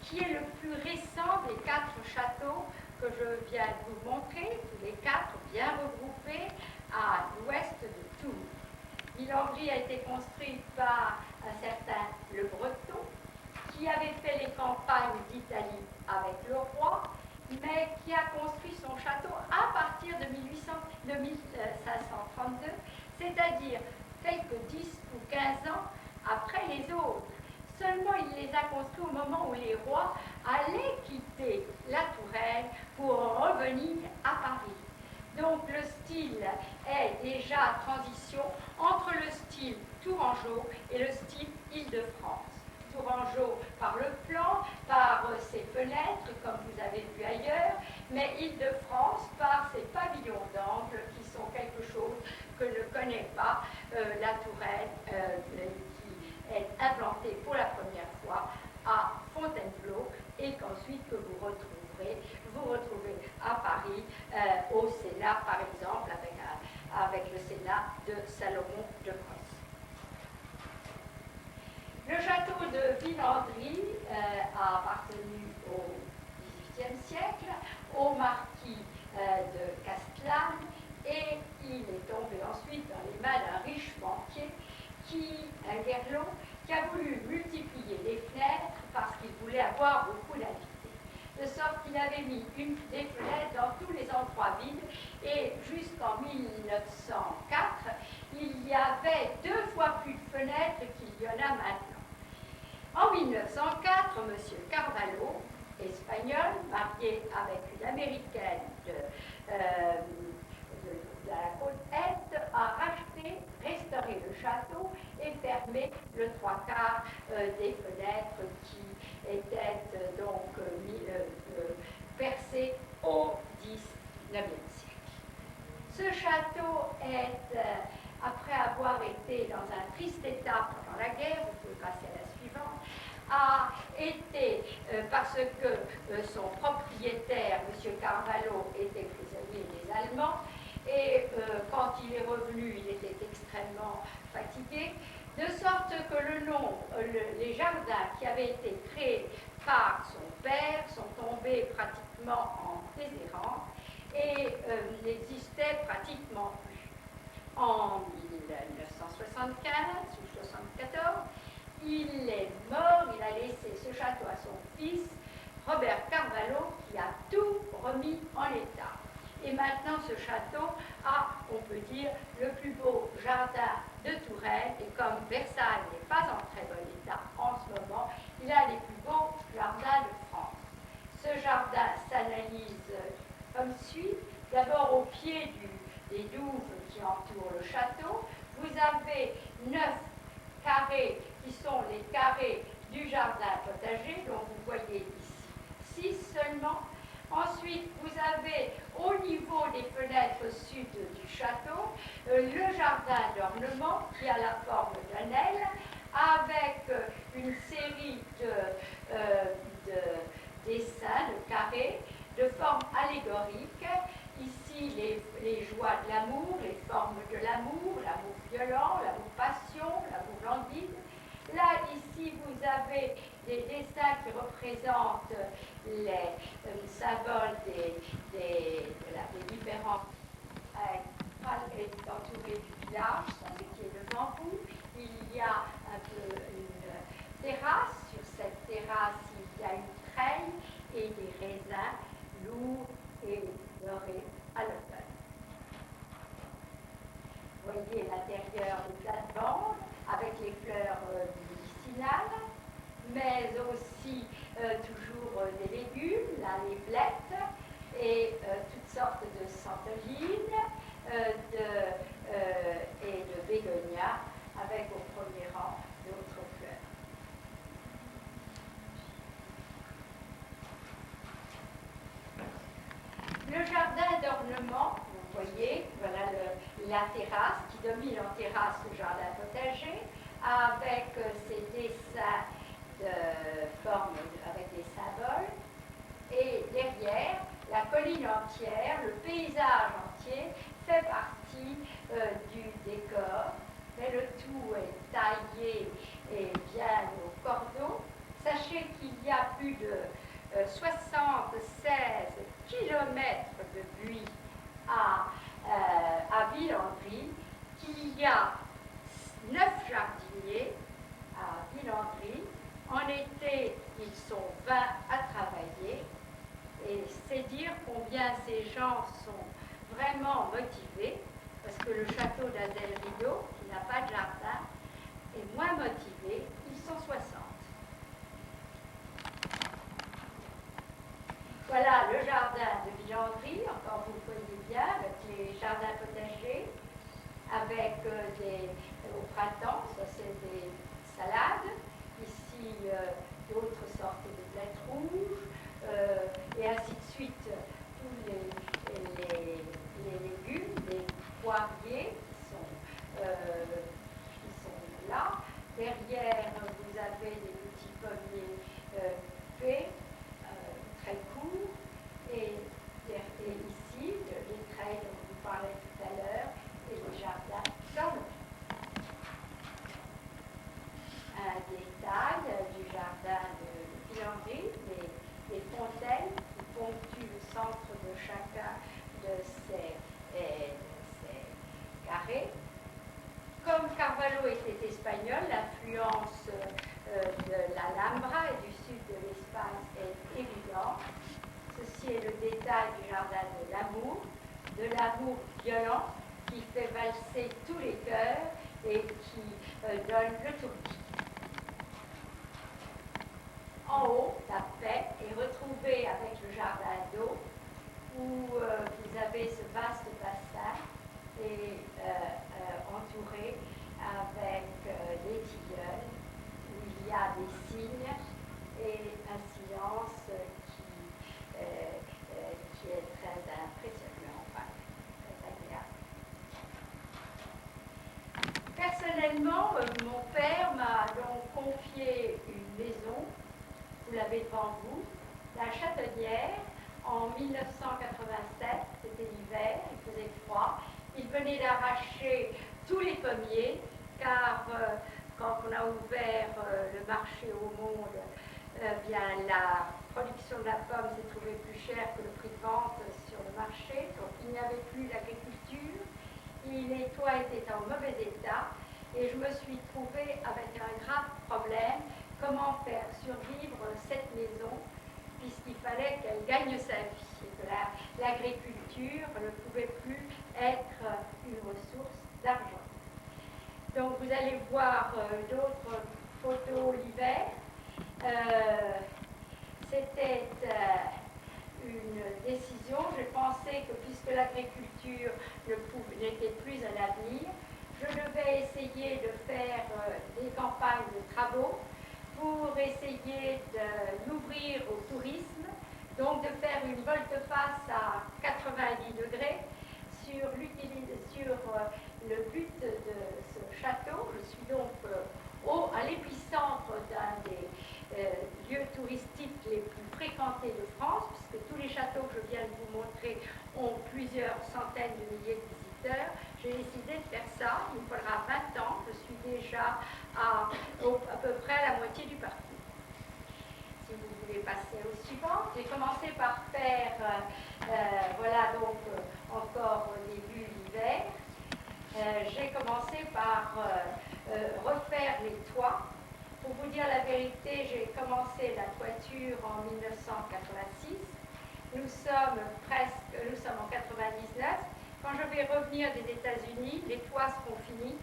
qui est le plus récent des 4 châteaux que je viens de vous montrer, tous les 4 bien regroupés à l'ouest de Tours. Villandry a été construit par un certain Le Breton, qui avait fait les campagnes d'Italie avec le roi, mais qui a construit son château à partir de 1532, c'est-à-dire quelques 10 ou 15 ans après les autres. Seulement, il les a construits au moment où les rois allaient quitter la Touraine pour revenir à Paris. Donc, le style est déjà transition entre le style tourangeau et le style Île-de-France. Tourangeau par le plan, par ses fenêtres, comme vous avez vu ailleurs, mais Île-de-France par ses pavillons d'angle qui sont quelque chose que ne connaît pas la Touraine, qui est implantée pour la première fois à Fontainebleau et qu'ensuite que vous retrouvez à Paris, au Sénat par exemple, avec le Sénat de Salomon de Prince. Le château de Villandry a appartenu au XVIIIe siècle au marquis de Castelane et il est tombé ensuite dans les mains d'un riche banquier, un Guerlot, qui a voulu multiplier les fenêtres parce qu'il voulait avoir beaucoup d'invités. De sorte qu'il avait mis des fenêtres dans tous les endroits vides et jusqu'en 1904, il y avait 2 fois plus de fenêtres qu'il y en a maintenant. En 1904, M. Carvalho, espagnol, marié avec une américaine de la côte Est, a racheté, restauré le château et fermé le 3/4 des fenêtres qui étaient donc percées au XIXe siècle. Ce château est, après avoir été dans un triste état pendant la guerre, vous pouvez passer à la suivante, a été, parce que son propriétaire, M. Carvalho, était prisonnier des Allemands, et quand il est revenu, il était extrêmement fatigué, de sorte que les jardins qui avaient été créés par son père sont tombés pratiquement en déshérence et n'existaient pratiquement plus. En 1975 ou 1974, il est mort, il a laissé ce château à son fils, Robert Carvalho, qui a tout remis en état. Et maintenant, ce château a, on peut dire, le plus beau jardin de Touraine. Et comme Versailles n'est pas en très bon état en ce moment, il a les plus beaux jardins de France. Ce jardin s'analyse comme suit. D'abord, au pied des douves qui entourent le château, vous avez 9 carrés qui sont les carrés du jardin potager, dont vous voyez ici 6 seulement. Ensuite, vous avez au niveau des fenêtres sud du château le jardin d'ornement qui a la forme d'un aile avec une série de représente les symboles des différents. Est entouré du village, qui est devant vous. Il y a un peu une terrasse. Sur cette terrasse, il y a une treille et des raisins lourds et dorés à l'automne. Vous voyez l'intérieur des plates-bandes avec les fleurs médicinales, mais aussi toujours des légumes, là, les blettes, et toutes sortes de santolines et de bégonias, avec au premier rang d'autres fleurs. Le jardin d'ornement, vous voyez, voilà la terrasse qui domine en terrasse le jardin potager, avec ses dessins de forme avec des symboles, et derrière, la colline entière, le paysage entier fait partie du décor, mais le tout est taillé et bien au cordeau. Sachez qu'il y a plus de 76 kilomètres de buis à Villandry, qu'il y a 9 jardiniers à Villandry. En été, ils sont 20 à travailler. Et c'est dire combien ces gens sont vraiment motivés, parce que le château d'Azel-Rideau, qui n'a pas de jardin, est moins motivé. Ils sont 60. Voilà le jardin de Villandry, encore vous le voyez bien, avec les jardins potagers, avec au printemps, ça c'est des salades, ici d'autres sortes de blettes rouges, et ainsi de suite, tous les légumes, les poiriers qui sont là. Derrière, vous avez des petits pommiers faits, très courts, et ici, les treilles dont je vous parlais tout à l'heure, et le jardin dans le un détail du jardin de Villandry, les fontaines qui ponctuent le centre de chacun de ces carrés. Comme Carvalho était espagnol, l'influence de l'Alhambra et du sud de l'Espagne est évidente. Ceci est le détail du jardin de l'amour violent qui fait valser tous les cœurs et qui donne le tournis. En haut, la paix est retrouvée avec le jardin d'eau, où vous avez ce vaste bassin et entouré avec des tilleuls, où il y a des cygnes et un silence qui est très impressionnant, enfin, très agréable. Personnellement, mon père m'a donc confié une maison, vous l'avez devant vous, la Châtonnière, en 1987, c'était l'hiver, il faisait froid. Il venait d'arracher tous les pommiers, car quand on a ouvert le marché au monde, bien la production de la pomme s'est trouvée plus chère que le prix de vente sur le marché, donc il n'y avait plus d'agriculture. Les toits étaient en mauvais état, et je me suis trouvée avec un grave problème. Comment faire survivre cette maison, puisqu'il fallait qu'elle gagne sa vie, et que l'agriculture ne pouvait plus être une ressource d'argent. Donc vous allez voir d'autres photos l'hiver. C'était une décision. Je pensais que puisque l'agriculture n'était plus à l'avenir, je devais essayer de faire des campagnes de travaux pour essayer d'ouvrir au tourisme, donc de faire une volte-face à 90 degrés sur le but de ce château. Je suis donc à l'épicentre d'un des lieux touristiques les plus fréquentés de France, puisque tous les châteaux que je viens de vous montrer ont plusieurs centaines de milliers de visiteurs. J'ai décidé de faire ça. Il me faudra 20 ans. Je suis déjà à peu près à la moitié du parcours. Si vous voulez passé au suivant. J'ai commencé par faire, voilà donc encore au début l'hiver, j'ai commencé par refaire les toits. Pour vous dire la vérité, j'ai commencé la toiture en 1986. Nous sommes en 99. Quand je vais revenir des États-Unis, les toits seront finis.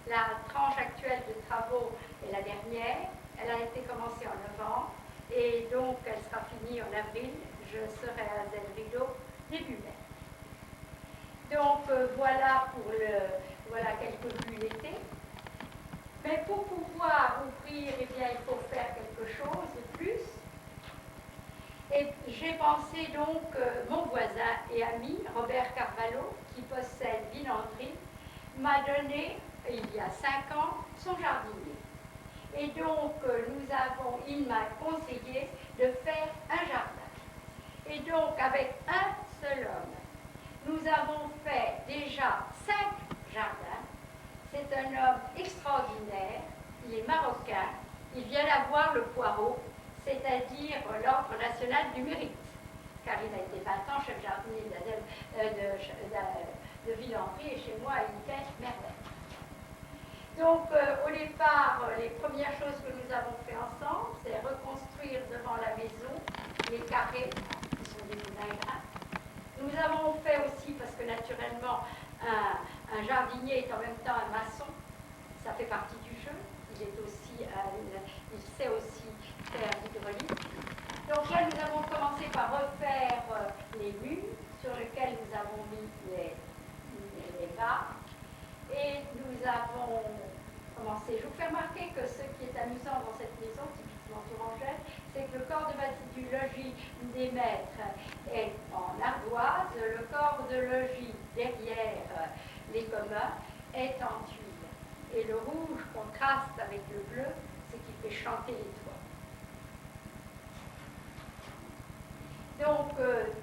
La tranche actuelle de travaux est la dernière. Elle a été commencée en novembre et donc elle sera finie en avril. Je serai à Zel Rideau début mai. Donc voilà pour voilà quelques vues l'été. Mais pour pouvoir ouvrir, eh bien, il faut faire quelque chose de plus. Et j'ai pensé donc, mon voisin et ami, Robert Carvalho, qui possède Villandry, m'a donné, il y a 5 ans, son jardinier. Et donc, il m'a conseillé de faire un jardin. Et donc, avec un seul homme, nous avons fait déjà 5 jardins. C'est un homme extraordinaire, il est marocain, il vient d'avoir le Poireau, c'est-à-dire l'Ordre national du mérite, car il a été 20 ans chef jardinier de Villandry et chez moi il fait merveille. Donc au départ, les premières choses que nous avons fait ensemble, c'est reconstruire devant la maison les carrés, qui sont des moulins grains. Nous avons fait aussi, parce que naturellement, un jardinier est en même temps un maçon, ça fait partie du jeu, il sait aussi faire l'hydraulique. Donc là, nous avons commencé par refaire les murs sur lesquels nous avons mis les barres. Et nous avons commencé. Je vous fais remarquer que ce qui est amusant dans cette maison, typiquement tourangelle, c'est que le corps de bâti du logis des maîtres est en ardoise, le corps de logis derrière les communs est en tuile. Et le rouge contraste avec le bleu, ce qui fait chanter les toits. Donc,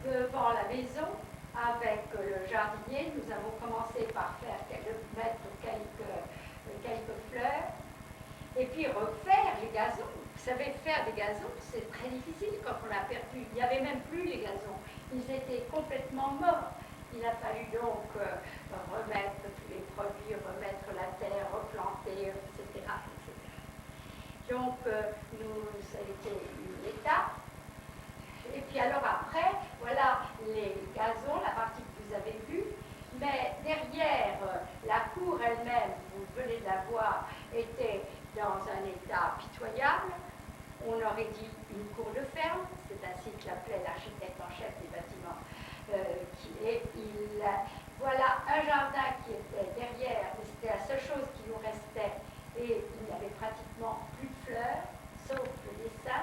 devant la maison, avec le jardinier, nous avons commencé par mettre quelques fleurs, et puis refaire les gazons. Vous savez, faire des gazons, c'est très difficile quand on a perdu. Il n'y avait même plus les gazons. Ils étaient complètement morts. Il a fallu donc remettre tous les produits, remettre la terre, replanter, etc. etc. Donc, ça a été une étape. Et puis alors après, voilà les gazons, la partie que vous avez vue. Mais derrière, la cour elle-même, vous venez de la voir, était dans un état pitoyable. On aurait dit une cour de ferme, c'est ainsi que l'appelait l'architecte en chef des bâtiments. Voilà un jardin qui était derrière, mais c'était la seule chose qui nous restait, et il n'y avait pratiquement plus de fleurs, sauf le dessin.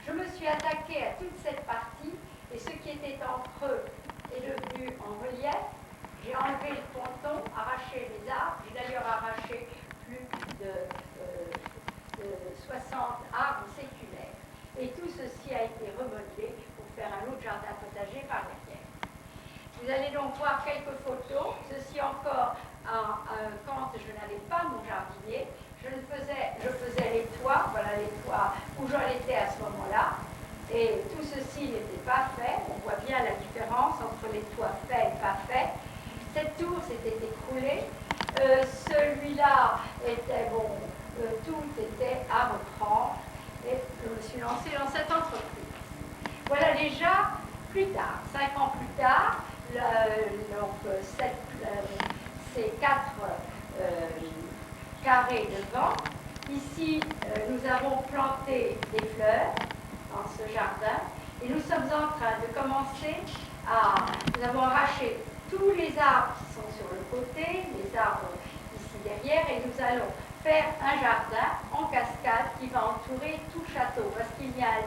Je me suis attaquée à toute cette partie, et ce qui était en creux est devenu en relief. J'ai enlevé le ponton, arraché les arbres. J'ai d'ailleurs arraché plus de 60 arbres séculaires. Et tout ceci a été remodelé pour faire un autre jardin potager par derrière. Vous allez donc voir quelques photos. Ceci encore quand je n'avais pas mon jardinier. Je faisais les toits, voilà les toits où j'en étais à ce moment-là. Et tout ceci n'était pas fait. On voit bien la différence entre les toits faits et pas faits. Cette tour s'était écroulée. Celui-là était bon, tout était à reprendre. Et je me suis lancée dans cette entreprise. Voilà déjà plus tard, 5 ans plus tard, ces 4 carrés devant. Ici, nous avons planté des fleurs dans ce jardin et nous sommes en train de commencer nous avons arraché tous les arbres qui sont sur le côté, les arbres ici derrière, et nous allons faire un jardin en cascade qui va entourer tout le château, parce qu'il y a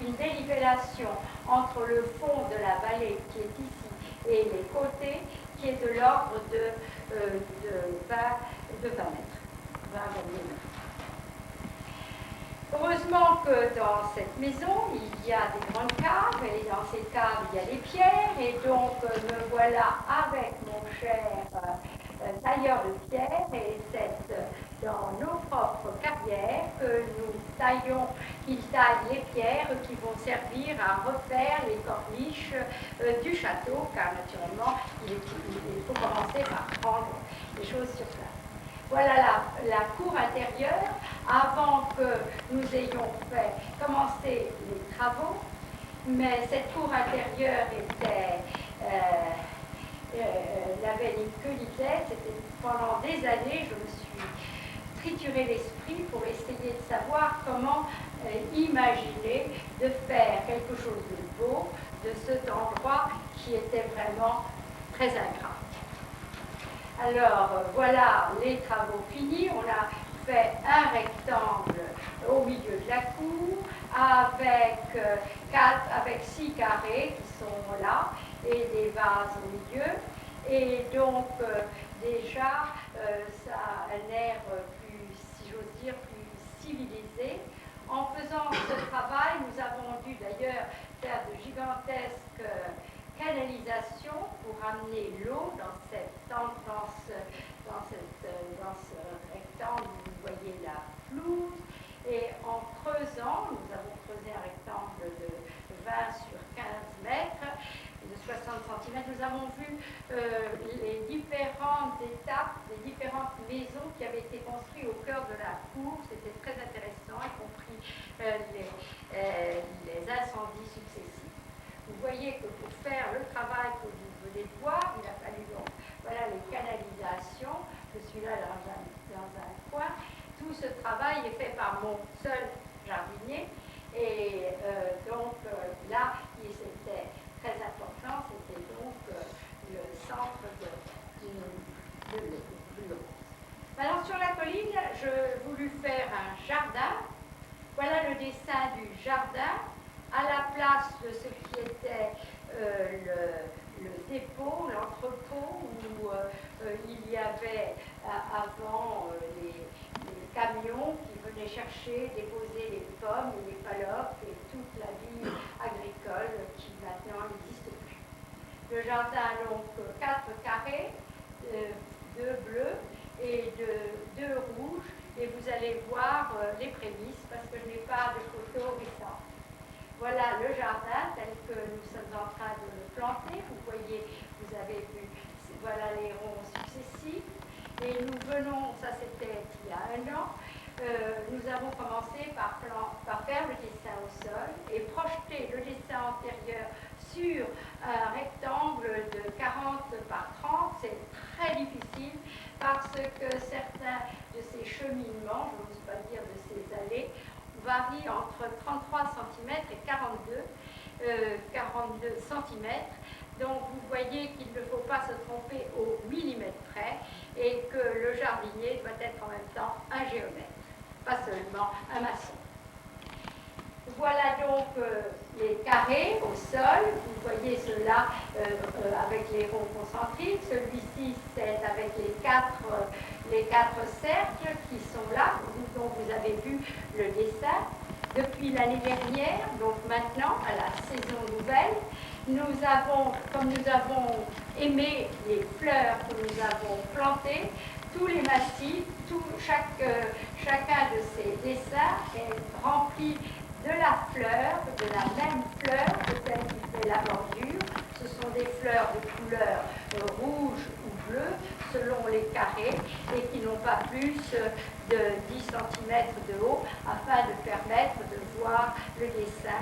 une dénivellation entre le fond de la vallée qui est ici et les côtés, qui est de l'ordre de 20 mètres. 20 mètres. Heureusement que dans cette maison, il y a des grandes caves, et dans ces caves, il y a des pierres, et donc me voilà avec mon cher tailleur de pierre, et cette dans nos propres carrières que nous taillons, qu'ils taillent les pierres qui vont servir à refaire les corniches du château, car naturellement, il faut commencer par prendre les choses sur place. Voilà la cour intérieure, avant que nous ayons commencé les travaux, mais cette cour intérieure n'avait ni queue ni tête. Pendant des années, je me suis trituré l'esprit pour essayer de savoir comment imaginer de faire quelque chose de beau de cet endroit qui était vraiment très ingrat. Alors, voilà les travaux finis. On a fait un rectangle au milieu de la cour avec 6 carrés qui sont là et des vases au milieu. Et donc, déjà, ça a un air plus, si j'ose dire, plus civilisé. En faisant ce travail, nous avons dû d'ailleurs faire de gigantesques canalisations pour amener l'eau dans ce rectangle. Vous voyez la pelouse. Et en creusant, nous avons creusé un rectangle de 20 sur 15 mètres, de 60 cm. Nous avons vu les différentes étapes, les différentes maisons qui avaient été construites au cœur de la cour. C'était très intéressant, y compris les incendies successifs. Vous voyez que pour faire le travail que vous venez de voir, il a fallu donc, voilà les canalisations. Je suis là dans un coin. Tout ce travail est fait par mon seul jardinier. Et donc là, c'était très important. C'était donc le centre de l'eau. Alors sur la colline, je voulus faire un jardin. Voilà le dessin du jardin. À la place de ce qui était le dépôt, l'entrepôt, où il y avait avant les camions qui venaient chercher, déposer les pommes et les palottes et toute la vie agricole qui maintenant n'existe plus. Le jardin, donc 4 carrés, 2 bleus et 2 rouges, et vous allez voir les prémices parce que je n'ai pas de photos récentes. Voilà le jardin tel que nous sommes en train de le planter. Vous voyez, vous avez vu, voilà les ronds successifs. Et nous venons, ça c'était il y a 1 an, nous avons commencé par faire le dessin au sol et projeter le dessin antérieur sur un rectangle de 40 par 30. C'est très difficile parce que certains de ces cheminements, je n'ose pas dire de ces allées, varie entre 33 cm et 42 cm. Donc vous voyez qu'il ne faut pas se tromper au millimètre près et que le jardinier doit être en même temps un géomètre, pas seulement un maçon. Voilà donc les carrés au sol. Vous voyez ceux-là avec les ronds concentriques. Celui-ci, c'est avec les quatre cercles qui sont là, dont vous avez vu le dessin. Depuis l'année dernière, donc maintenant, à la saison nouvelle, comme nous avons aimé les fleurs que nous avons plantées, tous les massifs, chacun de ces dessins est rempli de la fleur, de la même fleur que celle qui fait la bordure. Ce sont des fleurs de couleur rouge ou bleue selon les carrés et qui n'ont pas plus de 10 cm de haut afin de permettre de voir le dessin.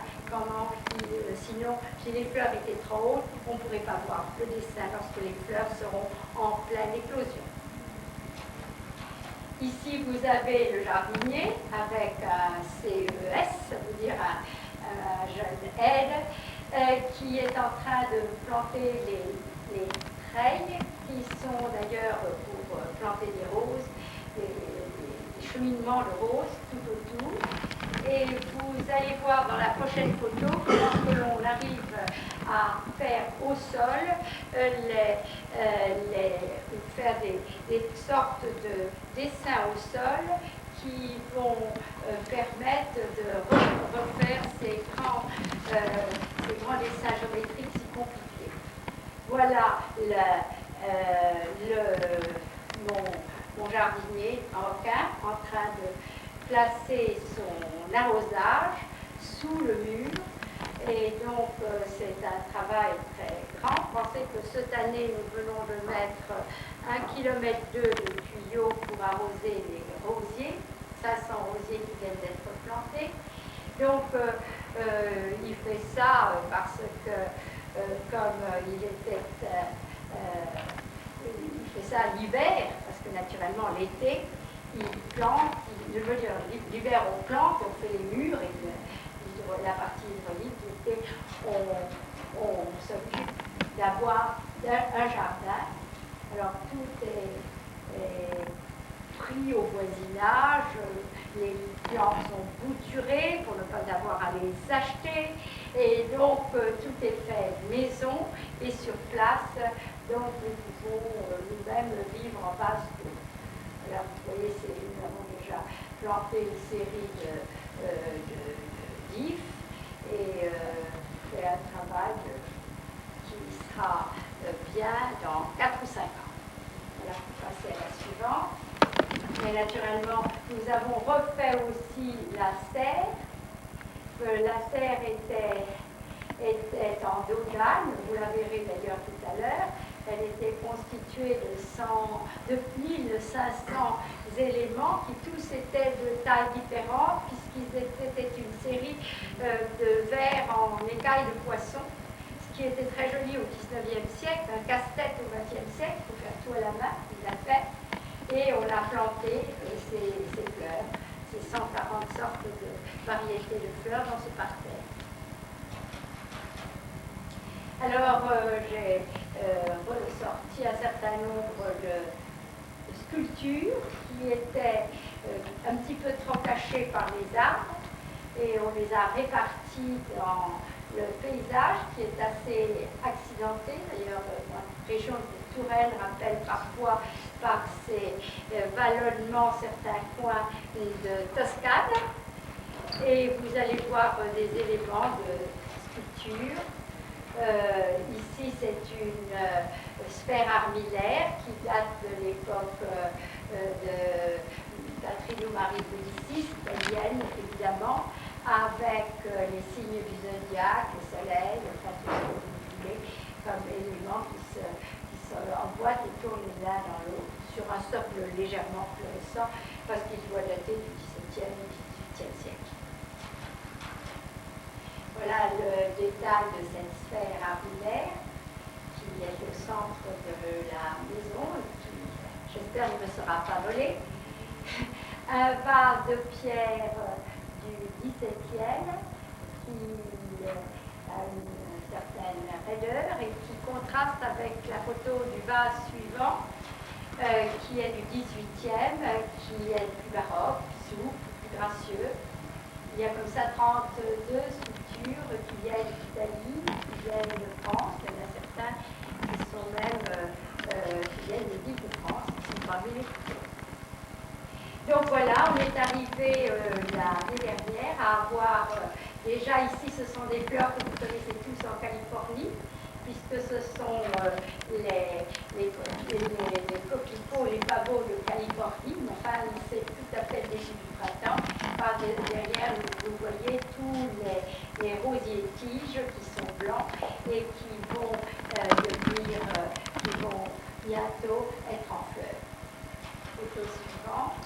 Sinon, si les fleurs étaient trop hautes, on ne pourrait pas voir le dessin lorsque les fleurs seront en pleine éclosion. Ici, vous avez le jardinier avec un CES, ça veut dire un jeune aide, qui est en train de planter les treilles, qui sont d'ailleurs pour planter des roses, des cheminements de roses tout autour. Et vous allez voir dans la prochaine photo que lorsque l'on arrive à faire au sol, faire des sortes de dessins au sol qui vont permettre de refaire ces grands dessins géométriques si compliqués. Voilà mon jardinier en requin. placer son arrosage sous le mur. Et donc, c'est un travail très grand. Pensez que cette année, nous venons de mettre 1,2 km de tuyaux pour arroser les rosiers, 500 rosiers qui viennent d'être plantés. Donc, il fait ça parce que, comme il fait ça l'hiver, parce que naturellement, l'été, il plante, l'hiver, on plante, on fait les murs et la partie hydraulique, l'été, on s'occupe d'avoir un jardin. Alors tout est pris au voisinage, les plantes sont bouturées pour ne pas avoir à les acheter, et donc tout est fait maison et sur place, donc nous pouvons nous-mêmes vivre en base d'eau. Alors vous voyez, nous avons déjà planté une série d'ifs et fait un travail qui sera bien dans 4 ou 5 ans. Voilà, on va passer à la suivante. Mais naturellement, nous avons refait aussi la serre. La serre était en dogane, vous la verrez d'ailleurs tout à l'heure. Elle était constituée de 1500 éléments qui tous étaient de tailles différentes, puisqu'ils étaient une série de verres en écailles de poisson, ce qui était très joli au XIXe siècle, un casse-tête au XXe siècle, il faut faire tout à la main, il l'a fait, et on a planté ces fleurs, ces 140 sortes de variétés de fleurs dans ce parterre. Alors, j'ai ressorti un certain nombre de sculptures qui étaient un petit peu trop cachées par les arbres, et on les a réparties dans le paysage qui est assez accidenté. D'ailleurs, la région de Touraine rappelle parfois par ses vallonnements certains coins de Toscane. Et vous allez voir des éléments de sculpture. Ici, c'est une sphère armillaire qui date de l'époque de Patrino Marie Médicis, italienne évidemment, avec les signes du zodiaque, le soleil, enfin tout ce que vous voulez, comme éléments qui s'emboîtent et tournent l'un dans l'autre sur un socle légèrement fluorescent parce qu'il doit dater du XVIIe et XVIIIe siècle. Voilà le détail de cette sphère armillaire qui est au centre de la maison et qui, j'espère, ne me sera pas volé. Un vase de pierre du XVIIe qui a une certaine raideur et qui contraste avec la photo du vase suivant qui est du XVIIIe, qui est plus baroque, plus souple, plus gracieux. Il y a comme ça 32 sculptures qui viennent d'Italie, qui viennent de France. Il y en a certains qui sont même qui viennent de l'île de France, qui sont parmi les photos. Donc voilà, on est arrivé l'année dernière à avoir, déjà ici ce sont des fleurs que vous connaissez tous en Californie, puisque ce sont les coquelicots, les pavots de Californie, mais enfin c'est tout à fait le début du printemps. Par derrière, vous voyez tous les rosiers tiges qui sont blancs et qui vont qui vont bientôt être en fleurs. Photo suivante.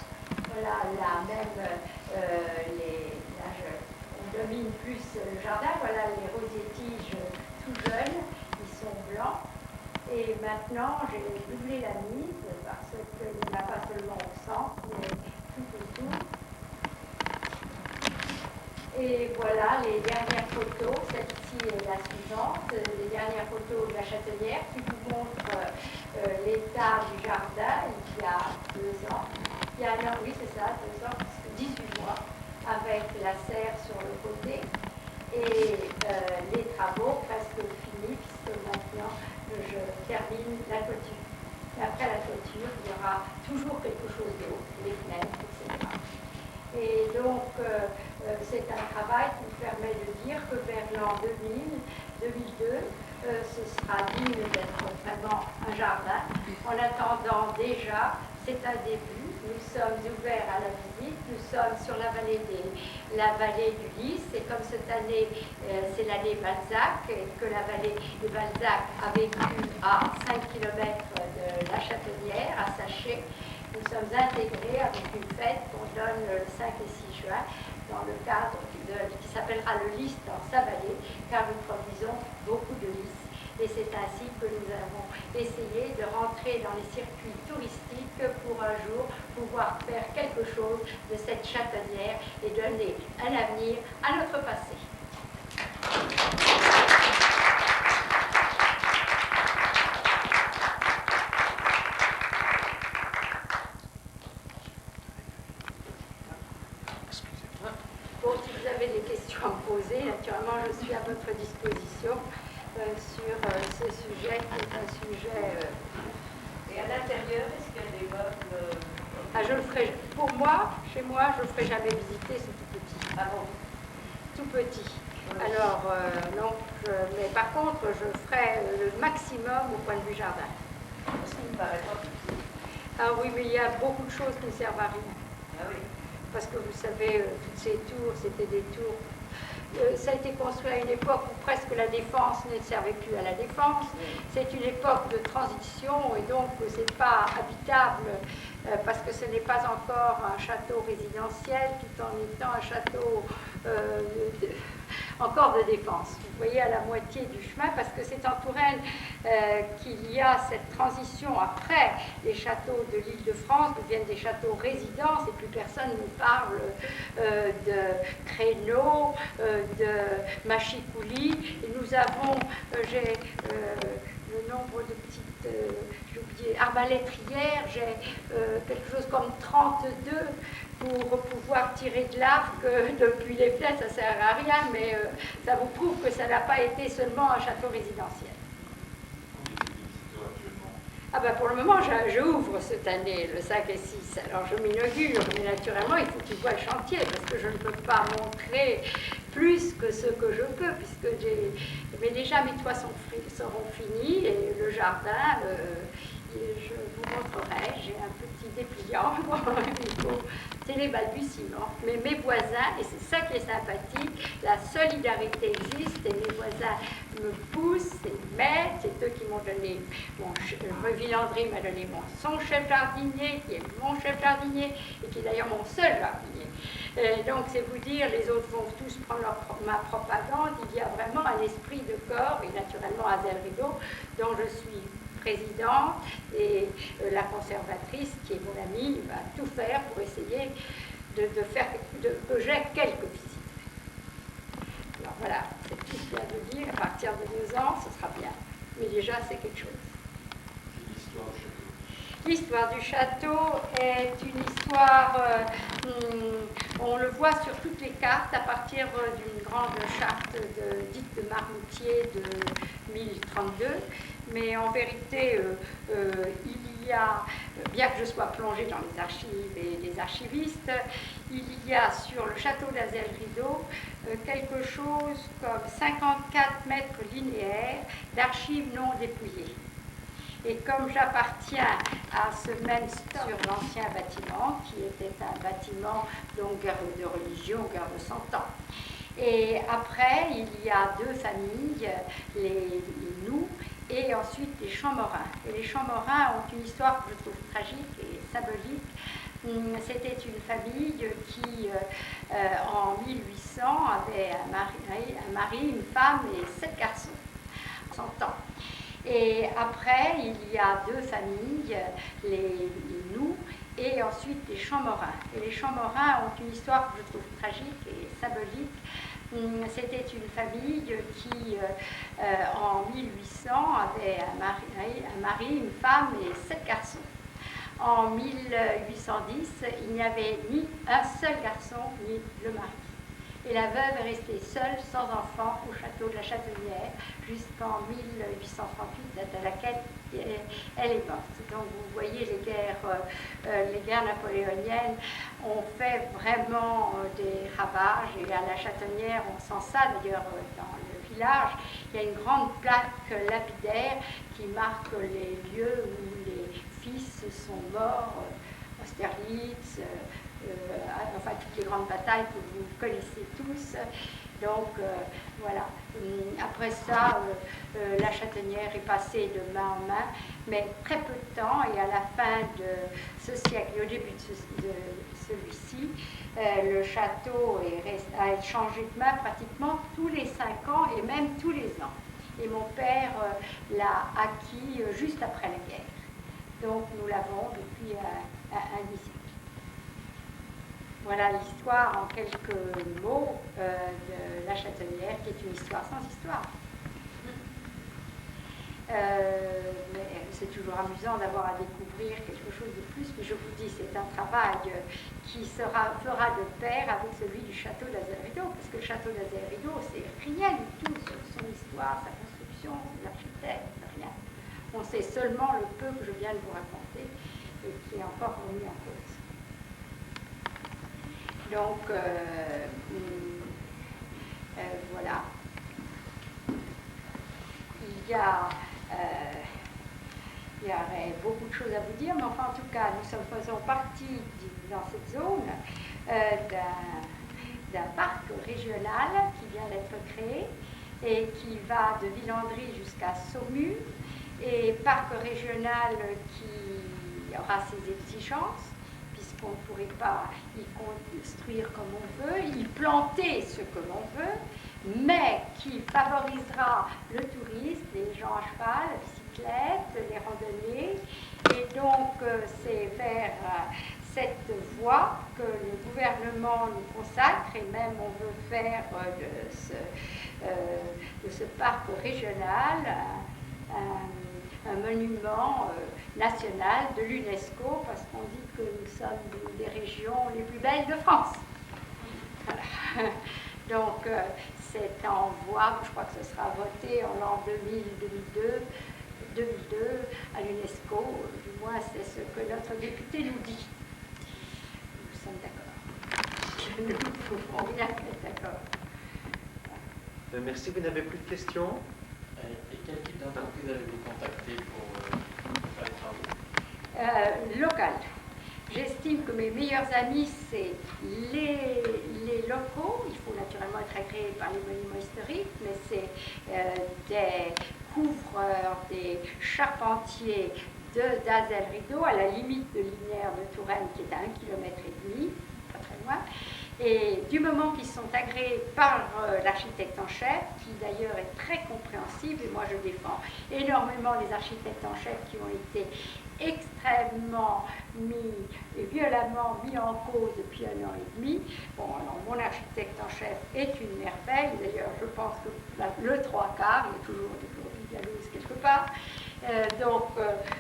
Voilà, là même, on domine plus le jardin. Voilà les rosiers tiges tout jeunes, ils sont blancs. Et maintenant, j'ai doublé la mise parce qu'il n'y en a pas seulement au centre, mais tout autour. Et voilà les dernières photos. Celle-ci est la suivante. Les dernières photos de la Châtelière qui vous montrent l'état du jardin il y a 2 ans. Il y a un an, oui, c'est ça, 2 ans, 18 mois, avec la serre sur le côté. Et les travaux presque finis, puisque maintenant je termine la clôture. Et après la clôture, il y aura toujours quelque chose d'autre, les fenêtres, etc. Et donc, c'est un travail qui me permet de dire que vers l'an 2002, ce sera digne d'être vraiment un jardin. En attendant déjà, c'est un début, nous nous sommes ouverts à la visite. Nous sommes sur la vallée du Lys. Et comme cette année, c'est l'année Balzac, et que la vallée de Balzac a vécu à 5 km de la Châtaignière, à Sachet, nous sommes intégrés avec une fête qu'on donne le 5 et 6 juin dans le cadre qui s'appellera le Lys dans sa vallée, car nous produisons beaucoup de lys. Et c'est ainsi que nous avons essayé de rentrer dans les circuits touristiques pour un jour pouvoir faire quelque chose de cette châtaignière et donner un avenir à notre passé. Bon, si vous avez des questions à me poser, naturellement, je suis à votre disposition. Sur ce sujet qui est un sujet... Et à l'intérieur, est-ce qu'il y a des meubles je le ferai, pour moi, chez moi, je ne le ferai jamais visiter, c'est tout petit. Ah bon? Tout petit. Alors, non, mais par contre, je ferai le maximum au point de vue jardin. Parce qu'il ne paraît pas petit. Ah oui, mais il y a beaucoup de choses qui ne servent à rien. Ah oui. Parce que vous savez, toutes ces tours, c'était des tours... ça a été construit à une époque où presque la défense ne servait plus à la défense. C'est une époque de transition et donc c'est pas habitable parce que ce n'est pas encore un château résidentiel tout en étant un château encore de défense. Vous voyez à la moitié du chemin parce que c'est en Touraine qu'il y a cette transition après les châteaux de l'Île-de-France deviennent des châteaux résidences et plus personne ne parle de créneaux, de machicoulis. Et nous avons, j'ai le nombre de petites, j'ai oublié, arbalétrières, j'ai quelque chose comme 32 pour pouvoir tirer de l'arc depuis les fenêtres. Ça ne sert à rien, mais ça vous prouve que ça n'a pas été seulement un château résidentiel. Ah ben pour le moment, je ouvre cette année, le 5 et 6, alors je m'inaugure, mais naturellement, il faut qu'ils voient le chantier, parce que je ne peux pas montrer plus que ce que je peux, puisque mais déjà mes toits seront finis, et le jardin, je vous montrerai, j'ai un petit dépliant, il faut, c'est les balbutiements, mais mes voisins, et c'est ça qui est sympathique, la solidarité existe, et mes voisins me poussent et m'aident, c'est eux qui m'ont donné, Reville Landry m'a donné son chef jardinier, qui est mon chef jardinier, et qui est d'ailleurs mon seul jardinier. Donc c'est vous dire, les autres vont tous prendre ma propagande, il y a vraiment un esprit de corps, et naturellement Azel Rideau, dont je suis présidente, et la conservatrice, qui est mon amie, va tout faire pour essayer que j'ai quelques visites. Alors voilà, c'est tout ce qu'il y a de dire. À partir de 2 ans, ce sera bien. Mais déjà, c'est quelque chose. L'histoire du château est une histoire, on le voit sur toutes les cartes à partir d'une grande charte dite de Marmoutier de 1032. Mais en vérité, il y a, bien que je sois plongée dans les archives et les archivistes, il y a sur le château d'Azel Rideau quelque chose comme 54 mètres linéaires d'archives non dépouillées. Et comme j'appartiens à ce même stock sur l'ancien bâtiment, qui était un bâtiment donc guerre de religion, guerre de 100 ans. Et après, il y a 2 familles, les nous, et ensuite les Champmorins. Et les Champmorins ont une histoire que je trouve tragique et symbolique. C'était une famille qui, en 1800, avait un mari, une femme et 7 garçons, 100 ans. Et après, il y a 2 familles, les nous, et ensuite les Champmorins. Et les Champmorins ont une histoire que je trouve tragique et symbolique. C'était une famille qui, en 1800, avait un mari, une femme et 7 garçons. En 1810, il n'y avait ni un seul garçon, ni le mari. Et la veuve est restée seule, sans enfant, au château de la Châtaignière, jusqu'en 1838, date à laquelle elle est morte. Donc vous voyez, les guerres napoléoniennes ont fait vraiment des ravages, et à la Châtaignière, on sent ça d'ailleurs dans le village. Il y a une grande plaque lapidaire qui marque les lieux où les fils sont morts. Austerlitz, enfin toutes les grandes batailles que vous connaissez tous. Donc voilà. Après ça, la Châtaignière est passée de main en main, mais très peu de temps, et à la fin de ce siècle et au début de celui-ci, le château a changé de main pratiquement tous les 5 ans et même tous les ans. Et mon père l'a acquis juste après la guerre. Donc nous l'avons depuis un demi-siècle. Voilà l'histoire en quelques mots de la Châtaignière, qui est une histoire sans histoire. Mais c'est toujours amusant d'avoir à découvrir quelque chose de plus, mais je vous dis, c'est un travail qui fera de pair avec celui du château d'Azel-Rideau, parce que le château d'Azel-Rideau, c'est rien du tout sur son histoire, sa construction, ses architectes, rien. On sait seulement le peu que je viens de vous raconter et qui est encore remis en cause. Donc, voilà. Il y aurait beaucoup de choses à vous dire, mais enfin, en tout cas, nous faisons partie dans cette zone d'un parc régional qui vient d'être créé et qui va de Villandry jusqu'à Saumur, et parc régional qui aura ses exigences, puisqu'on ne pourrait pas y construire comme on veut, y planter ce que l'on veut, mais qui favorisera le tourisme, les gens à cheval, la bicyclette, les randonnées. Et donc, c'est vers cette voie que le gouvernement nous consacre, et même on veut faire de ce parc régional un monument national de l'UNESCO, parce qu'on dit que nous sommes l'une des régions les plus belles de France. Voilà. Donc, c'est en voie, je crois que ce sera voté en l'an 2002 à l'UNESCO, du moins c'est ce que notre député nous dit. Nous sommes d'accord. Nous pouvons bien être d'accord. Merci, vous n'avez plus de questions? Et quel type d'entreprise avez-vous contacté pour faire les travaux? Local. J'estime que mes meilleurs amis, c'est les locaux. Il faut naturellement être agréé par les monuments historiques, mais c'est des couvreurs, des charpentiers d'Azel-Rideau, à la limite de Linières de Touraine, qui est à 1,5 km, pas très loin. Et du moment qu'ils sont agréés par l'architecte en chef, qui d'ailleurs est très compréhensible, et moi je défends énormément les architectes en chef qui ont été extrêmement violemment mis en cause depuis 1 an et demi. Bon, alors mon architecte en chef est une merveille, d'ailleurs je pense que le 3/4, il y a toujours des brebis galeuses quelque part,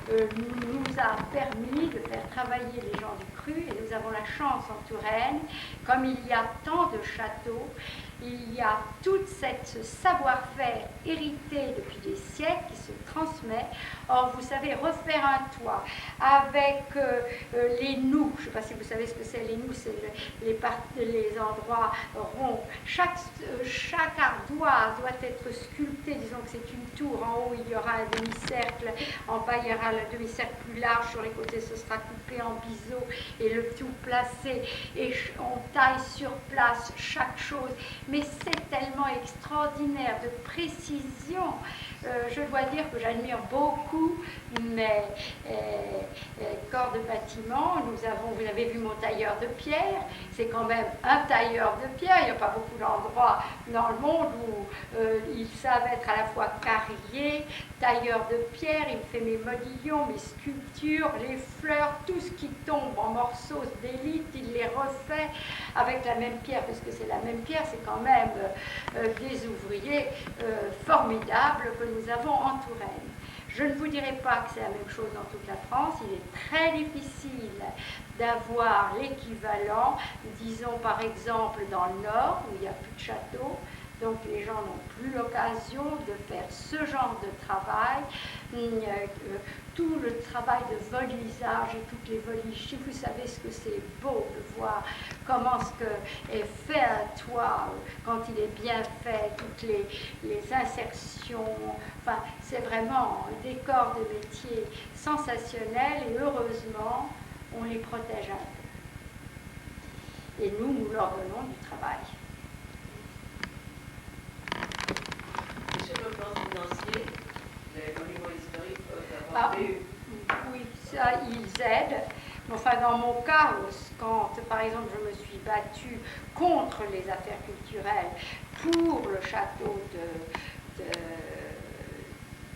nous a permis de faire travailler les gens du cru, et nous avons la chance en Touraine, comme il y a tant de châteaux, il y a tout ce savoir-faire hérité depuis des siècles qui se transmet. Or, vous savez, refaire un toit avec les nous, je ne sais pas si vous savez ce que c'est, les nous, c'est les endroits ronds. Chaque ardoise doit être sculptée, disons que c'est une tour, en haut il y aura un demi-cercle, en bas il y aura le demi-cercle plus large, sur les côtés ce sera coupé en biseau, et le tout placé, et on taille sur place chaque chose. Mais c'est tellement extraordinaire de précision. Je dois dire que j'admire beaucoup mes corps de bâtiment. Vous avez vu mon tailleur de pierre, c'est quand même un tailleur de pierre. Il n'y a pas beaucoup d'endroits dans le monde où ils savent être à la fois carrier, tailleur de pierre, il me fait mes modillons, mes sculptures, les fleurs, tout ce qui tombe en morceaux d'élite, il les refait avec la même pierre, parce que c'est la même pierre, c'est quand même des ouvriers formidables que nous avons en Touraine. Je ne vous dirai pas que c'est la même chose dans toute la France, il est très difficile d'avoir l'équivalent, disons par exemple dans le Nord, où il n'y a plus de châteaux. Donc les gens n'ont plus l'occasion de faire ce genre de travail. Tout le travail de volisage et toutes les voliges, si vous savez ce que c'est beau de voir comment ce que est fait un toit quand il est bien fait, toutes les insertions, enfin c'est vraiment un décor de métier sensationnel, et heureusement on les protège un peu. Et nous leur donnons du travail. Et sur le plan financier, les monuments historiques peuvent avoir des... Oui, ça, ils aident. Enfin, dans mon cas, quand, par exemple, je me suis battue contre les affaires culturelles pour le château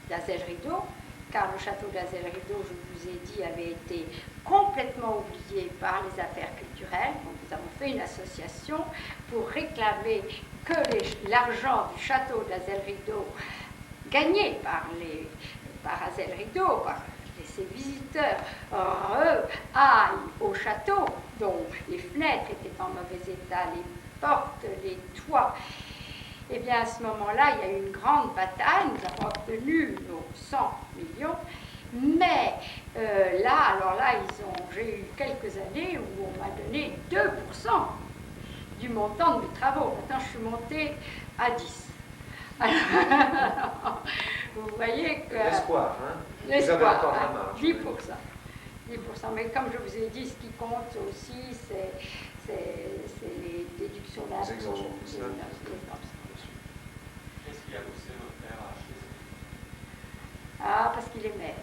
d'Azel-Rideau, car le château d'Azel-Rideau, je vous ai dit, avait été complètement oublié par les affaires culturelles. Donc, nous avons fait une association pour réclamer que l'argent du château d'Azel-Rideau, gagné par Azel-Rideau, par ces visiteurs aillent au château, dont les fenêtres étaient en mauvais état, les portes, les toits. Et bien à ce moment-là, il y a eu une grande bataille, nous avons obtenu nos 100 millions, mais alors là, j'ai eu quelques années où on m'a donné 2% du montant de mes travaux. Maintenant, je suis montée à 10. Alors, vous voyez que... L'espoir, hein. Vous avez encore la marge. 10%. 10%. Mais comme je vous ai dit, ce qui compte aussi, c'est les déductions d'impôts. Les exemptions fiscales. Qu'est-ce qui a poussé votre père à acheter ça? Ah, parce qu'il aimait.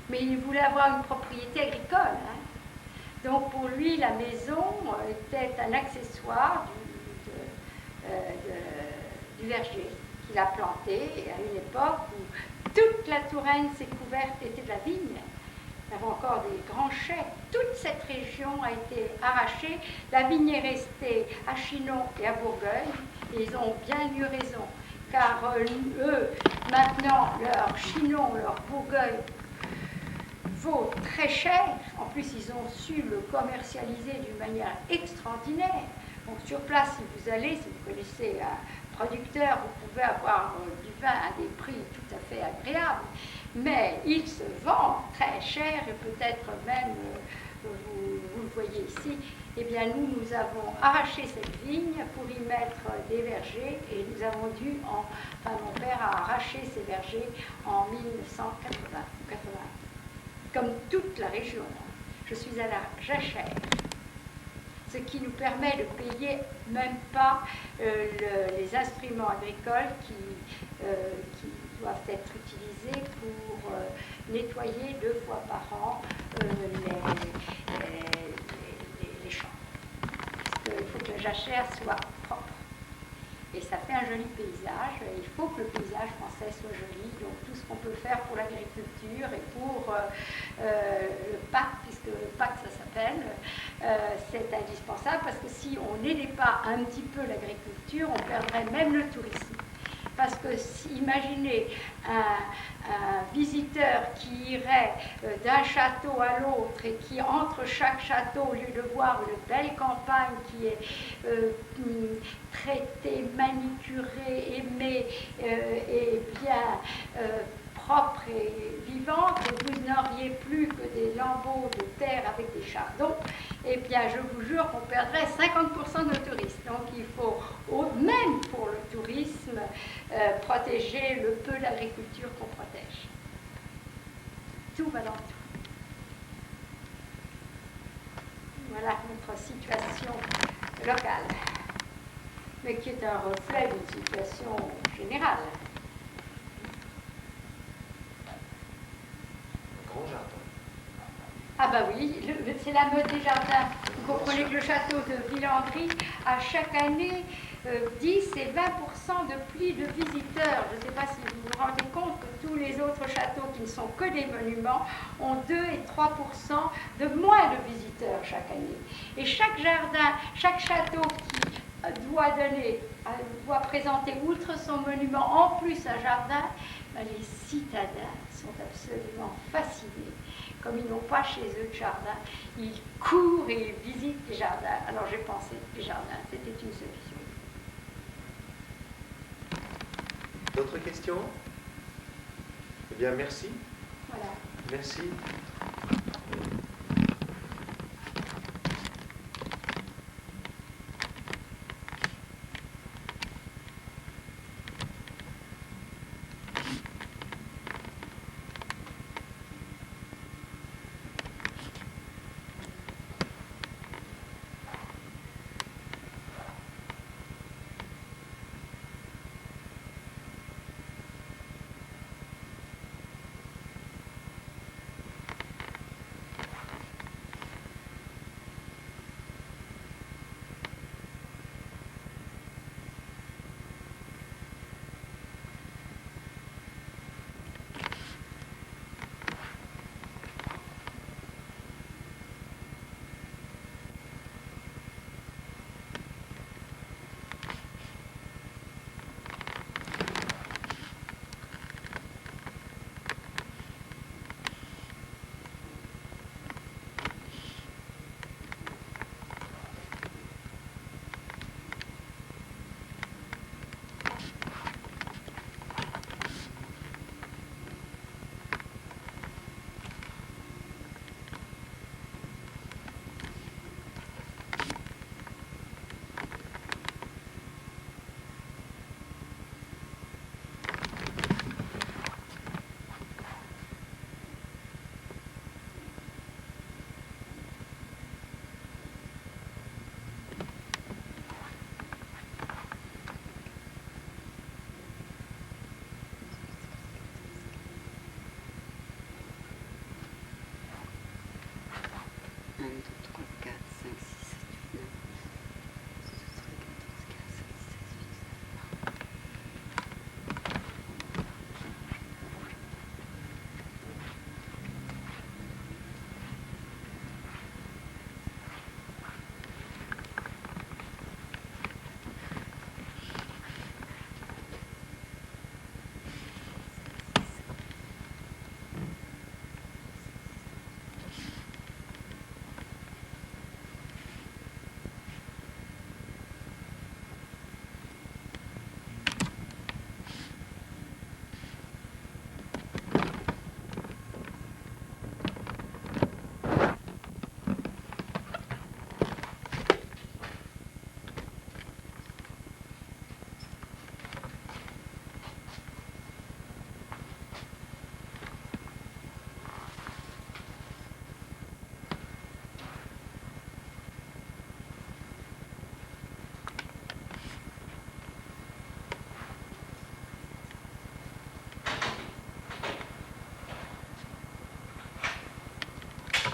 Mais il voulait avoir une propriété agricole. Hein. Donc pour lui, la maison était un accessoire du verger qu'il a planté à une époque où toute la Touraine, ses couvertes étaient de la vigne. Nous avons encore des grands chais. Toute cette région a été arrachée. La vigne est restée à Chinon et à Bourgogne. Et ils ont bien eu raison. Car eux, maintenant, leur Chinon, leur Bourgogne vaut très cher. En plus, ils ont su le commercialiser d'une manière extraordinaire. Donc sur place, si vous allez, si vous connaissez un producteur, vous pouvez avoir du vin à des prix tout à fait agréables. Mais il se vend très cher et peut-être même, vous le voyez ici, eh bien nous avons arraché cette vigne pour y mettre des vergers et nous avons dû, mon père a arraché ces vergers en 1980, comme toute la région. Je suis à la jachère, ce qui nous permet de payer même pas les instruments agricoles qui doivent être utilisés pour nettoyer 2 fois par an les champs. Parce qu'il faut que la jachère soit propre. Et ça fait un joli paysage. Il faut que le paysage français soit joli. Donc tout ce qu'on peut faire pour l'agriculture et pour le PAC, puisque le PAC ça s'appelle, c'est indispensable parce que si on n'aidait pas un petit peu l'agriculture, on perdrait même le tourisme. Parce que imaginez un visiteur qui irait d'un château à l'autre et qui, entre chaque château, au lieu de voir une belle campagne qui est traitée, manicurée, aimée et bien propre et vivante, et vous n'auriez plus que des lambeaux de terre avec des chardons, eh bien je vous jure qu'on perdrait 50% de nos touristes. Donc il faut, même pour le tourisme, protéger le peu d'agriculture qu'on protège. Tout va dans tout. Voilà notre situation locale, mais qui est un reflet d'une situation générale. Grand jardin. Ah bah oui, c'est la mode des jardins. Vous comprenez que le château de Villandry a chaque année 10 et 20% de plus de visiteurs. Je ne sais pas si vous vous rendez compte que tous les autres châteaux qui ne sont que des monuments ont 2 et 3% de moins de visiteurs chaque année. Et chaque jardin, chaque château qui doit présenter, outre son monument, en plus un jardin, ben les citadins sont absolument fascinés. Comme ils n'ont pas chez eux de jardin, ils courent et ils visitent les jardins. Alors j'ai pensé que les jardins, c'était une solution. D'autres questions? Eh bien, merci. Voilà. Merci.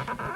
Merci.